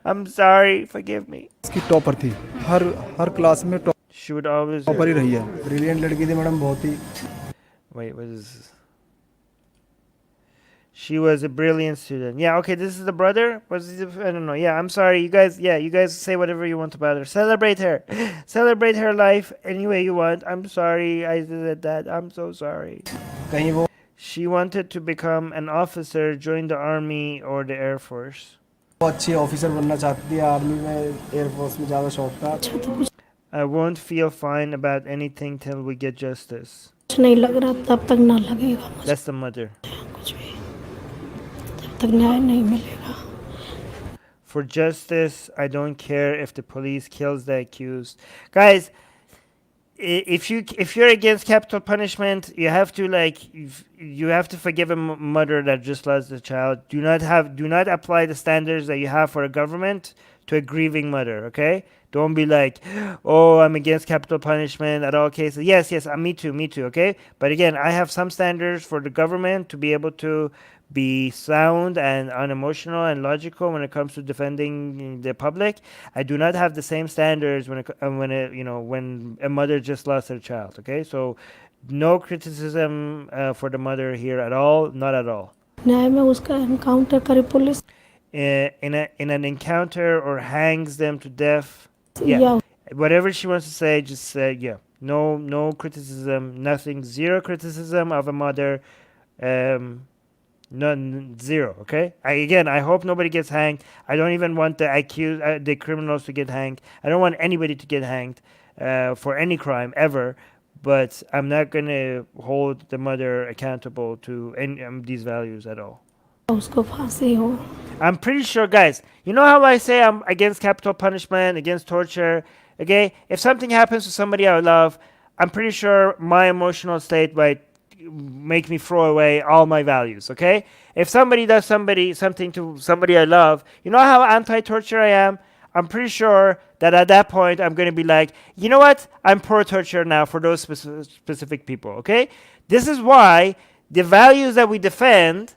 I'm sorry. Forgive me. इसकी topper थी हर class में She would always topper ही रही है brilliant लड़की थी madam बहुत ही Wait, what is this? She was a brilliant student. Yeah, okay, this is the brother? I don't know. Yeah, I'm sorry. You guys say whatever you want about her. Celebrate her. Celebrate her life any way you want. I'm sorry I did that. I'm so sorry. She wanted to become an officer, join the army or the Air Force. अच्छी officer बनना चाहती थी army में air force में ज़्यादा शौक था I won't feel fine about anything till we get justice. नहीं लग रहा तब तक ना लगेगा That's the mother. कुछ भी तब तक न्याय नहीं मिलेगा. For justice, I don't care if the police kills the accused. Guys, if you're against capital punishment, you have to forgive a mother that just lost a child. Do not apply the standards that you have for a government to a grieving mother, okay? Don't be like, oh, I'm against capital punishment at all cases. Yes, me too, okay? But again, I have some standards for the government to be able to be sound and unemotional and logical when it comes to defending the public. I do not have the same standards when a mother just lost her child, okay? So no criticism for the mother here at all, not at all. न्याय में उसका encounter करे police in an encounter or hangs them to death. Yeah. Whatever she wants to say, just say, yeah. No criticism, nothing. Zero criticism of a mother. None, zero, okay? I hope nobody gets hanged. I don't even want the criminals to get hanged. I don't want anybody to get hanged for any crime, ever. But I'm not going to hold the mother accountable to any these values at all. I'm pretty sure, guys, you know how I say I'm against capital punishment, against torture, okay? If something happens to somebody I love, I'm pretty sure my emotional state might make me throw away all my values, okay? If somebody does something to somebody I love, you know how anti-torture I am? I'm pretty sure that at that point I'm going to be like, you know what? I'm pro-torture now for those specific people. Okay, this is why the values that we defend,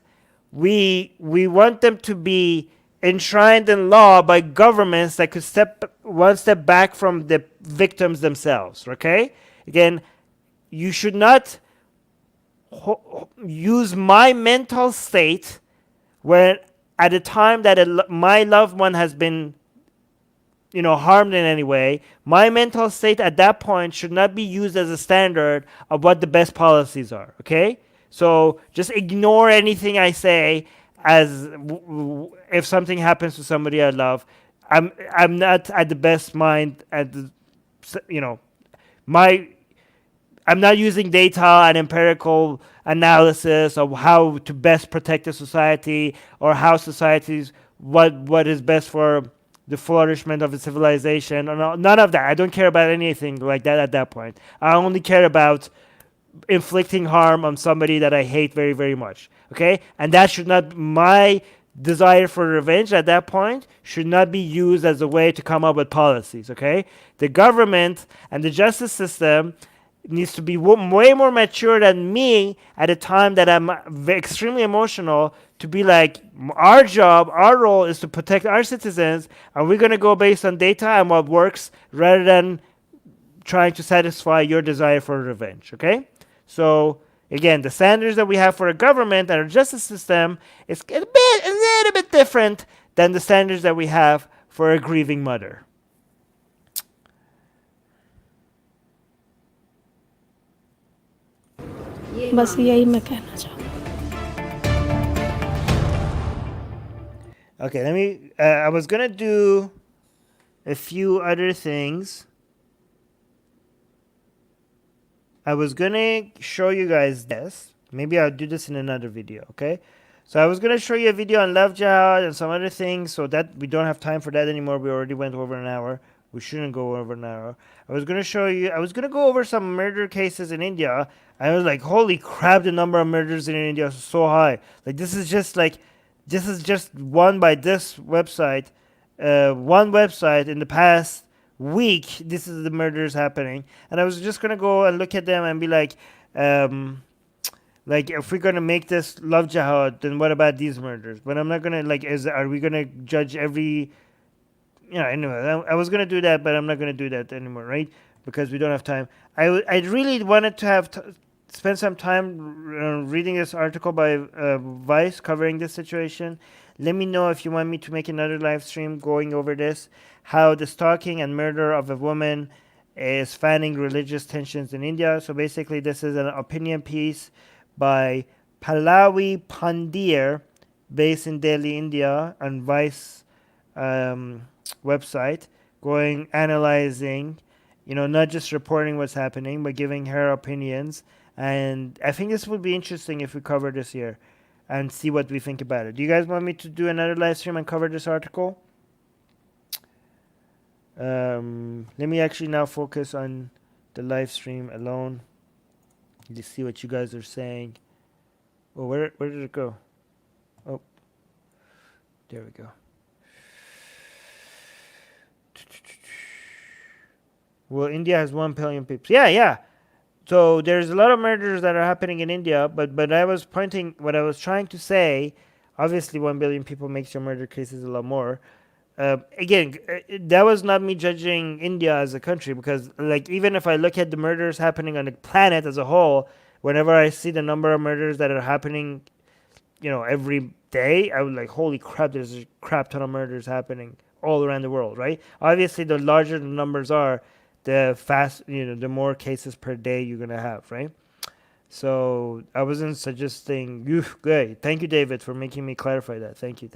we want them to be enshrined in law by governments that could step one step back from the victims themselves. Okay, again, you should not use my mental state when at a time that my loved one has been harmed in any way. My mental state at that point should not be used as a standard of what the best policies are. Okay, so just ignore anything I say as if something happens to somebody I love. I'm not at the best mind at the my I'm not using data and empirical analysis of how to best protect a society or how societies what is best for the flourishment of a civilization. None of that. I don't care about anything like that at that point. I only care about inflicting harm on somebody that I hate very, very much. Okay? And that should not, my desire for revenge at that point should not be used as a way to come up with policies. Okay? The government and the justice system needs to be way more mature than me at a time that I'm extremely emotional to be like, our job, our role is to protect our citizens, and we're going to go based on data and what works rather than trying to satisfy your desire for revenge. Okay? So again, the standards that we have for a government and our justice system is a little bit different than the standards that we have for a grieving mother. बस यही मैं कहना चाहूँ. Okay, let me. I was gonna do a few other things. I was gonna show you guys this. Maybe I'll do this in another video. Okay. So I was gonna show you a video on love jihad and some other things. So that we don't have time for that anymore. We already went over an hour. We shouldn't go over an hour. I was gonna show you. I was gonna go over some murder cases in India. I was like, holy crap! The number of murders in India is so high. Like this is just one by this website. One website in the past week. This is the murders happening, and I was just gonna go and look at them and be like if we're gonna make this love jihad, then what about these murders? But I'm not gonna are we gonna judge every? Anyway, I was gonna do that, but I'm not gonna do that anymore, right? Because we don't have time. I really wanted to have spend some time reading this article by Vice covering this situation. Let me know if you want me to make another live stream going over this, how the stalking and murder of a woman is fanning religious tensions in India. So basically, this is an opinion piece by Pallavi Pandya, based in Delhi, India, on Vice website, analyzing, not just reporting what's happening, but giving her opinions. And I think this would be interesting if we cover this here and see what we think about it. Do you guys want me to do another live stream and cover this article? Let me actually now focus on the live stream alone. Let's see what you guys are saying. Oh, where did it go? Oh, there we go. Well, India has 1 billion people. Yeah. So there's a lot of murders that are happening in India, but what I was trying to say, obviously 1 billion people makes your murder cases a lot more. Again, that was not me judging India as a country, because even if I look at the murders happening on the planet as a whole, whenever I see the number of murders that are happening, every day, I would like, holy crap, there's a crap ton of murders happening all around the world, right? Obviously, the larger the numbers are, the more cases per day you're going to have, right? So I wasn't suggesting, good. Thank you, David, for making me clarify that. Thank you.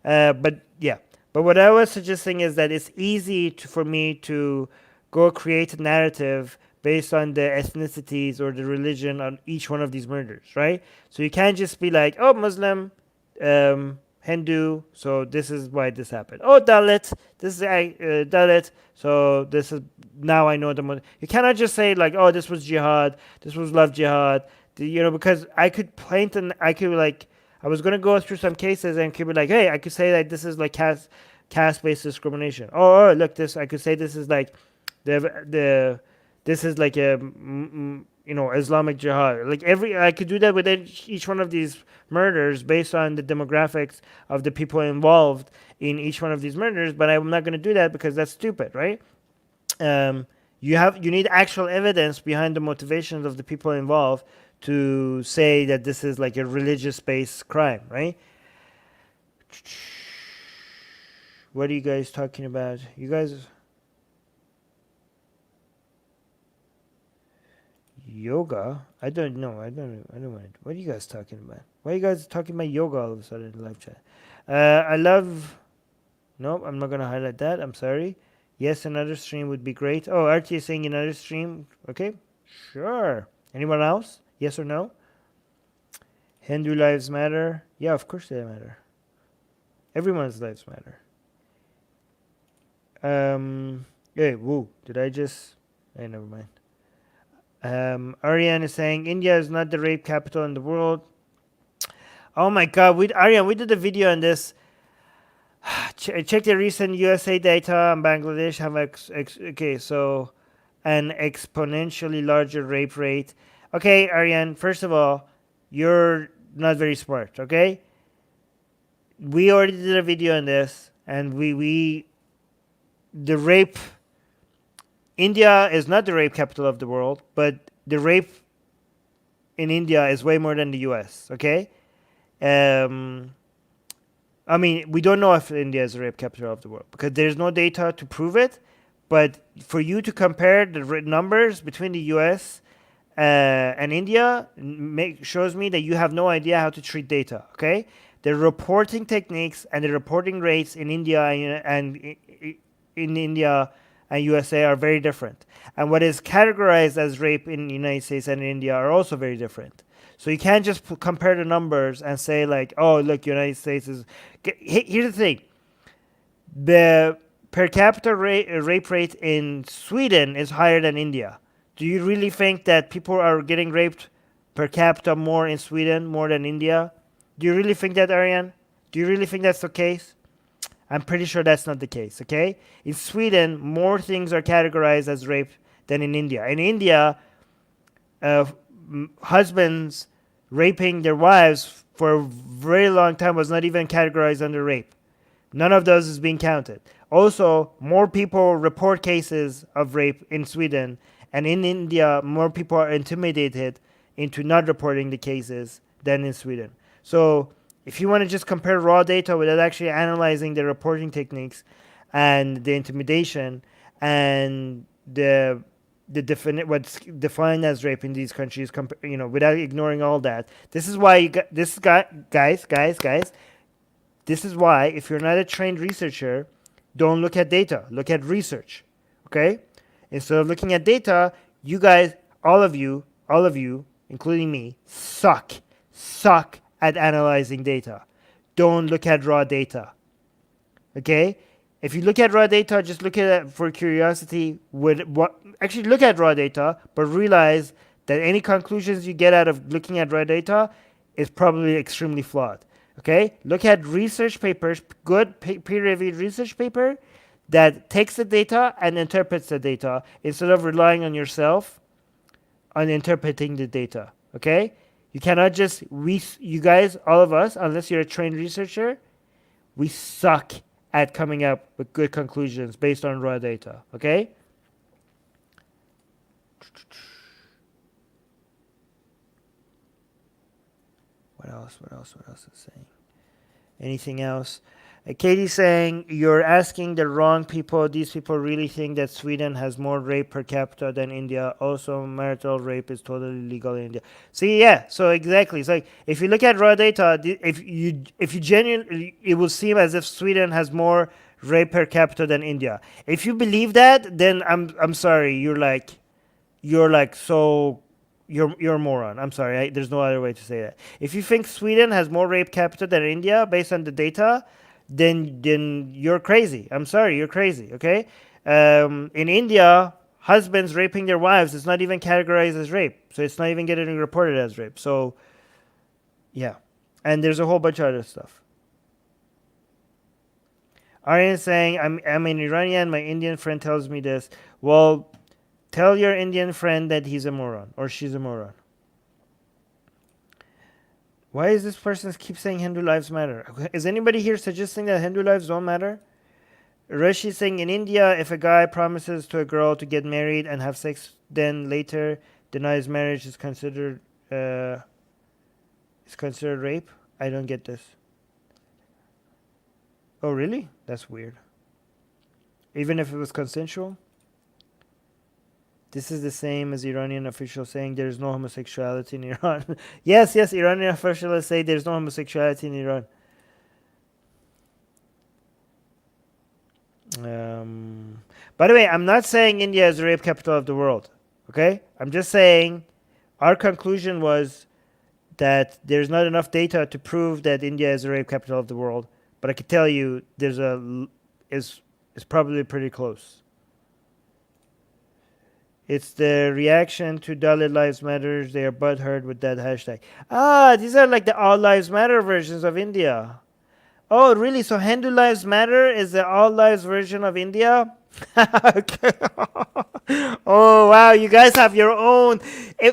But what I was suggesting is that it's easy for me to go create a narrative based on the ethnicities or the religion on each one of these murders, right? So you can't just be like, oh, Muslim, Hindu, so this is why this happened. Oh, Dalit, this is Dalit, so this is, now I know the. You cannot just say oh, this was jihad, this was love jihad, because I could I was going to go through some cases and could be like, hey, I could say that this is caste, caste-based discrimination. Oh, look, this I could say this is like this is like a Islamic Jihad. Like I could do that with each one of these murders based on the demographics of the people involved in each one of these murders. But I'm not going to do that because that's stupid, right? You need actual evidence behind the motivations of the people involved to say that this is like a religious-based crime, right? What are you guys talking about? You guys. Yoga? I don't know. I don't want it. What are you guys talking about? Why are you guys talking about yoga all of a sudden in the live chat? I love. Nope, I'm not gonna highlight that. I'm sorry. Yes, another stream would be great. Oh, RT is saying another stream. Okay, sure. Anyone else? Yes or no? Hindu lives matter. Yeah, of course they matter. Everyone's lives matter. Hey, woo. Did I just? Hey, never mind. Aryan is saying India is not the rape capital in the world. Oh my God, Aryan, we did a video on this. Check the recent USA data on Bangladesh have an exponentially larger rape rate. Okay, Aryan, first of all, you're not very smart, okay? We already did a video on this, and the rape, India is not the rape capital of the world, but the rape in India is way more than the US, okay? I mean, we don't know if India is the rape capital of the world because there's no data to prove it. But for you to compare the numbers between the US and India shows me that you have no idea how to treat data, okay? The reporting techniques and the reporting rates in India and USA are very different. And what is categorized as rape in the United States and India are also very different. So you can't just compare the numbers and say like, oh, look, United States is... Here's the thing. The per capita rape rate in Sweden is higher than India. Do you really think that people are getting raped per capita more in Sweden, more than India? Do you really think that, Aryan? Do you really think that's the case? I'm pretty sure that's not the case, okay? In Sweden, more things are categorized as rape than in India. In India, husbands raping their wives for a very long time was not even categorized under rape. None of those is being counted. Also, more people report cases of rape in Sweden, and in India, more people are intimidated into not reporting the cases than in Sweden. So if you want to just compare raw data without actually analyzing the reporting techniques and the intimidation and what's defined as rape in these countries, without ignoring all that, this is why guys. This is why if you're not a trained researcher, don't look at data. Look at research. Okay? Instead of looking at data, you guys, all of you, including me, suck at analyzing data. Don't look at raw data. Okay? If you look at raw data, just look at it for curiosity. Actually look at raw data, but realize that any conclusions you get out of looking at raw data is probably extremely flawed. Okay? Look at research papers, good peer-reviewed research paper that takes the data and interprets the data instead of relying on yourself on interpreting the data. Okay? You cannot just, you guys, all of us, unless you're a trained researcher, we suck at coming up with good conclusions based on raw data. Okay? What else is saying? Anything else? Katie's saying, you're asking the wrong people. These people really think that Sweden has more rape per capita than India. Also, marital rape is totally legal in India. See, yeah, so exactly. It's like, if you look at raw data, if you genuinely, it will seem as if Sweden has more rape per capita than India. If you believe that, then I'm sorry, you're a moron. I'm sorry, there's no other way to say that. If you think Sweden has more rape capita than India based on the data, then you're crazy. I'm sorry, you're crazy, okay? In India, husbands raping their wives is not even categorized as rape. So it's not even getting reported as rape. So, yeah. And there's a whole bunch of other stuff. Aryan saying, I'm an Iranian. My Indian friend tells me this. Well, tell your Indian friend that he's a moron or she's a moron. Why is this person keep saying Hindu lives matter? Is anybody here suggesting that Hindu lives don't matter? Rishi saying in India, if a guy promises to a girl to get married and have sex, then later denies marriage, is considered rape. I don't get this. Oh, really? That's weird. Even if it was consensual? This is the same as Iranian officials saying there's no homosexuality in Iran. yes, Iranian officials say there's no homosexuality in Iran. By the way, I'm not saying India is the rape capital of the world. Okay? I'm just saying our conclusion was that there's not enough data to prove that India is the rape capital of the world. But I can tell you it's probably pretty close. It's the reaction to Dalit Lives Matters. They are butthurt with that hashtag. These are like the All Lives Matter versions of India. Oh, really? So Hindu Lives Matter is the All Lives version of India? Okay. Oh, wow. You guys have your own.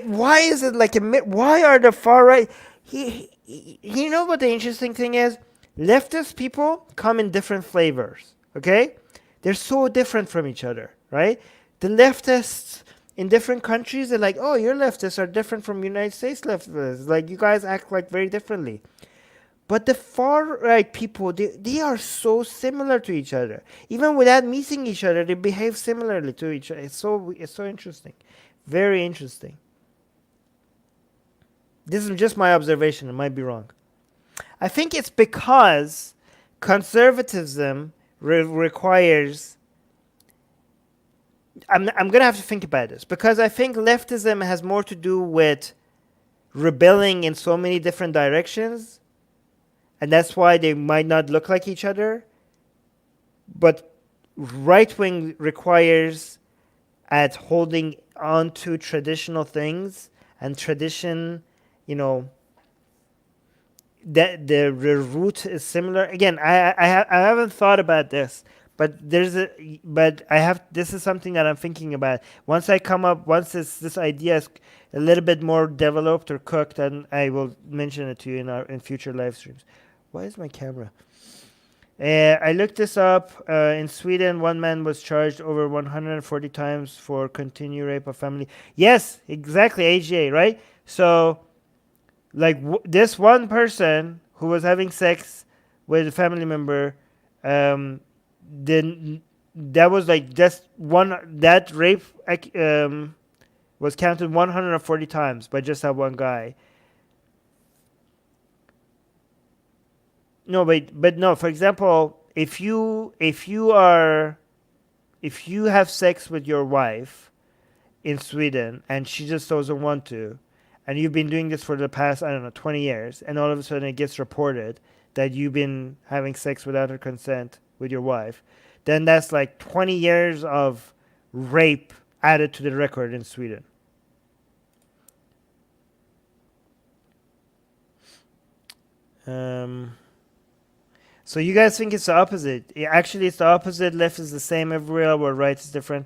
Why is it like why are the far right? You know what the interesting thing is? Leftist people come in different flavors. Okay? They're so different from each other, right? The leftists in different countries are like, oh, your leftists are different from United States leftists. Like, you guys act like very differently. But the far right people, they are so similar to each other. Even without meeting each other, they behave similarly to each other. It's so interesting. Very interesting. This is just my observation. It might be wrong. I think it's because conservatism requires... I'm going to have to think about this. Because I think leftism has more to do with rebelling in so many different directions. And that's why they might not look like each other. But right-wing requires at holding on to traditional things and tradition, that the root is similar. Again, I haven't thought about this, but this is something that I'm thinking about. Once this idea is a little bit more developed or cooked, then I will mention it to you in future live streams. Why is my camera? I looked this up. In Sweden, one man was charged over 140 times for continued rape of family. Yes, exactly, AGA, right? So, like this one person who was having sex with a family member, then that was like just that rape was counted 140 times by just that one guy. No, but no. For example, if you have sex with your wife in Sweden and she just doesn't want to, and you've been doing this for the past 20 years, and all of a sudden it gets reported that you've been having sex without her consent with your wife, then that's like 20 years of rape added to the record in Sweden. So you guys think it's the opposite. Actually, it's the opposite. Left is the same everywhere, where right is different.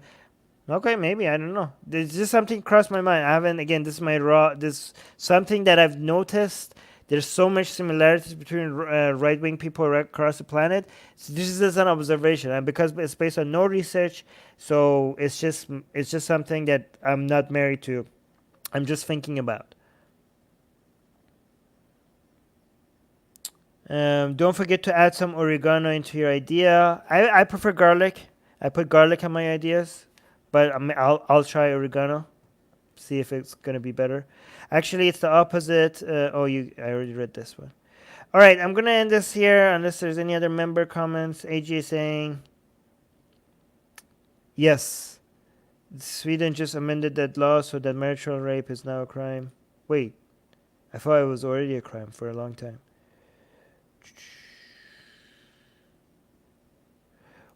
Okay, maybe. I don't know. There's just something crossed my mind. I haven't, again, this is something that I've noticed. There's so much similarities between right-wing people across the planet. So this is just an observation. And because it's based on no research, so it's just something that I'm not married to. I'm just thinking about. Don't forget to add some oregano into your idea. I prefer garlic. I put garlic on my ideas, but I'll try oregano, see if it's gonna be better. Actually, it's the opposite. I already read this one. All right, I'm gonna end this here unless there's any other member comments. AJ saying, yes, Sweden just amended that law so that marital rape is now a crime. Wait, I thought it was already a crime for a long time.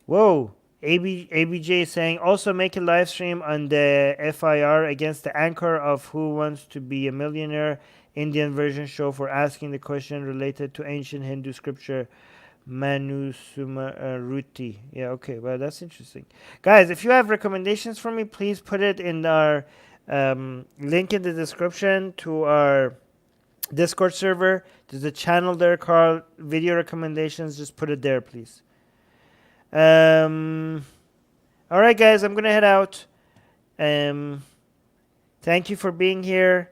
Whoa, ABJ is saying, also make a live stream on the FIR against the anchor of Who Wants to Be a Millionaire Indian version show for asking the question related to ancient Hindu scripture. Manusuma Ruti. Yeah, okay. Well, that's interesting. Guys, if you have recommendations for me, please put it in our link in the description to our Discord server. There's a channel there called Video Recommendations. Just put it there, please. All right, guys, I'm gonna head out. Thank you for being here.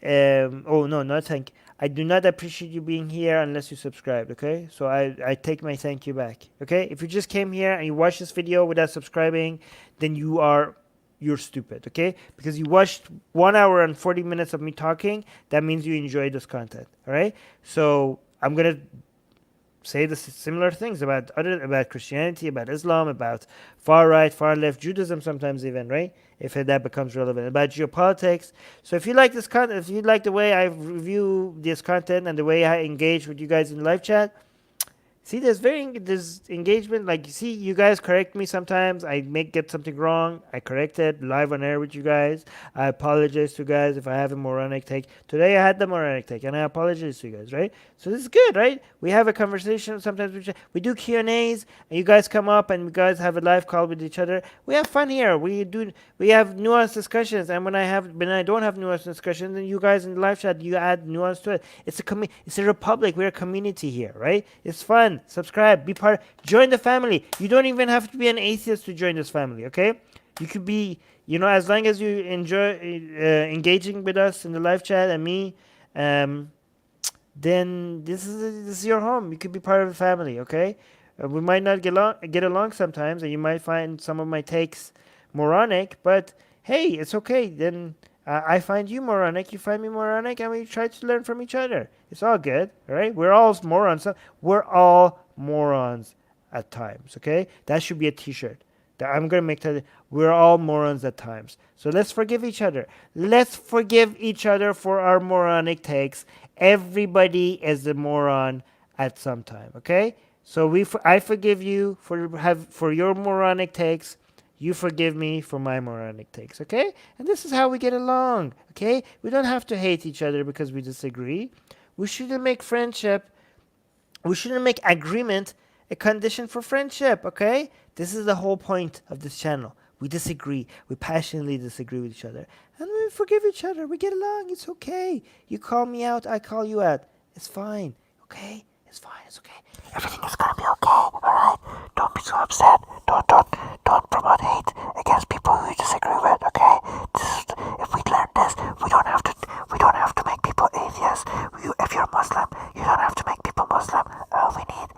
Oh no, not thank. I do not appreciate you being here unless you subscribed. Okay, so I take my thank you back. Okay, if you just came here and you watched this video without subscribing, then you're stupid. Okay, because you watched 1 hour and 40 minutes of me talking. That means you enjoyed this content. All right, so I'm gonna say the similar things about Christianity, about Islam, about far right, far left, Judaism sometimes even, right? If that becomes relevant, about geopolitics. So if you like this content, if you like the way I review this content and the way I engage with you guys in live chat, see, there's engagement. Like, you see, you guys correct me sometimes. I get something wrong. I correct it live on air with you guys. I apologize to you guys if I have a moronic take. Today I had the moronic take, and I apologize to you guys, right? So this is good, right? We have a conversation. Sometimes we do Q&As, and you guys come up, and you guys have a live call with each other. We have fun here. We have nuanced discussions, and when I don't have nuanced discussions, then you guys in the live chat, you add nuance to it. It's a republic. We're a community here, right? It's fun. Subscribe, be part, join the family. You don't even have to be an atheist to join this family, okay? You could be, as long as you enjoy engaging with us in the live chat and me, then this is your home. You could be part of the family, okay? We might not get along sometimes, and you might find some of my takes moronic, but hey, it's okay. Then I find you moronic, you find me moronic, and we try to learn from each other. It's all good, all right? We're all morons. We're all morons at times, okay? That should be a t-shirt. I'm going to make that. We're all morons at times. So let's forgive each other. Let's forgive each other for our moronic takes. Everybody is a moron at some time, okay? So I forgive you for your moronic takes. You forgive me for my moronic takes, okay? And this is how we get along, okay? We don't have to hate each other because we disagree. We shouldn't make agreement a condition for friendship, okay? This is the whole point of this channel. We disagree. We passionately disagree with each other. And we forgive each other. We get along. It's okay. You call me out, I call you out. It's fine, okay? It's fine. It's okay. Everything is gonna be okay, alright? Don't be so upset. Don't promote hate against people who you disagree with, okay? If we learn this, we don't have to make people atheists. If you're Muslim, you don't have to make people Muslim. All we need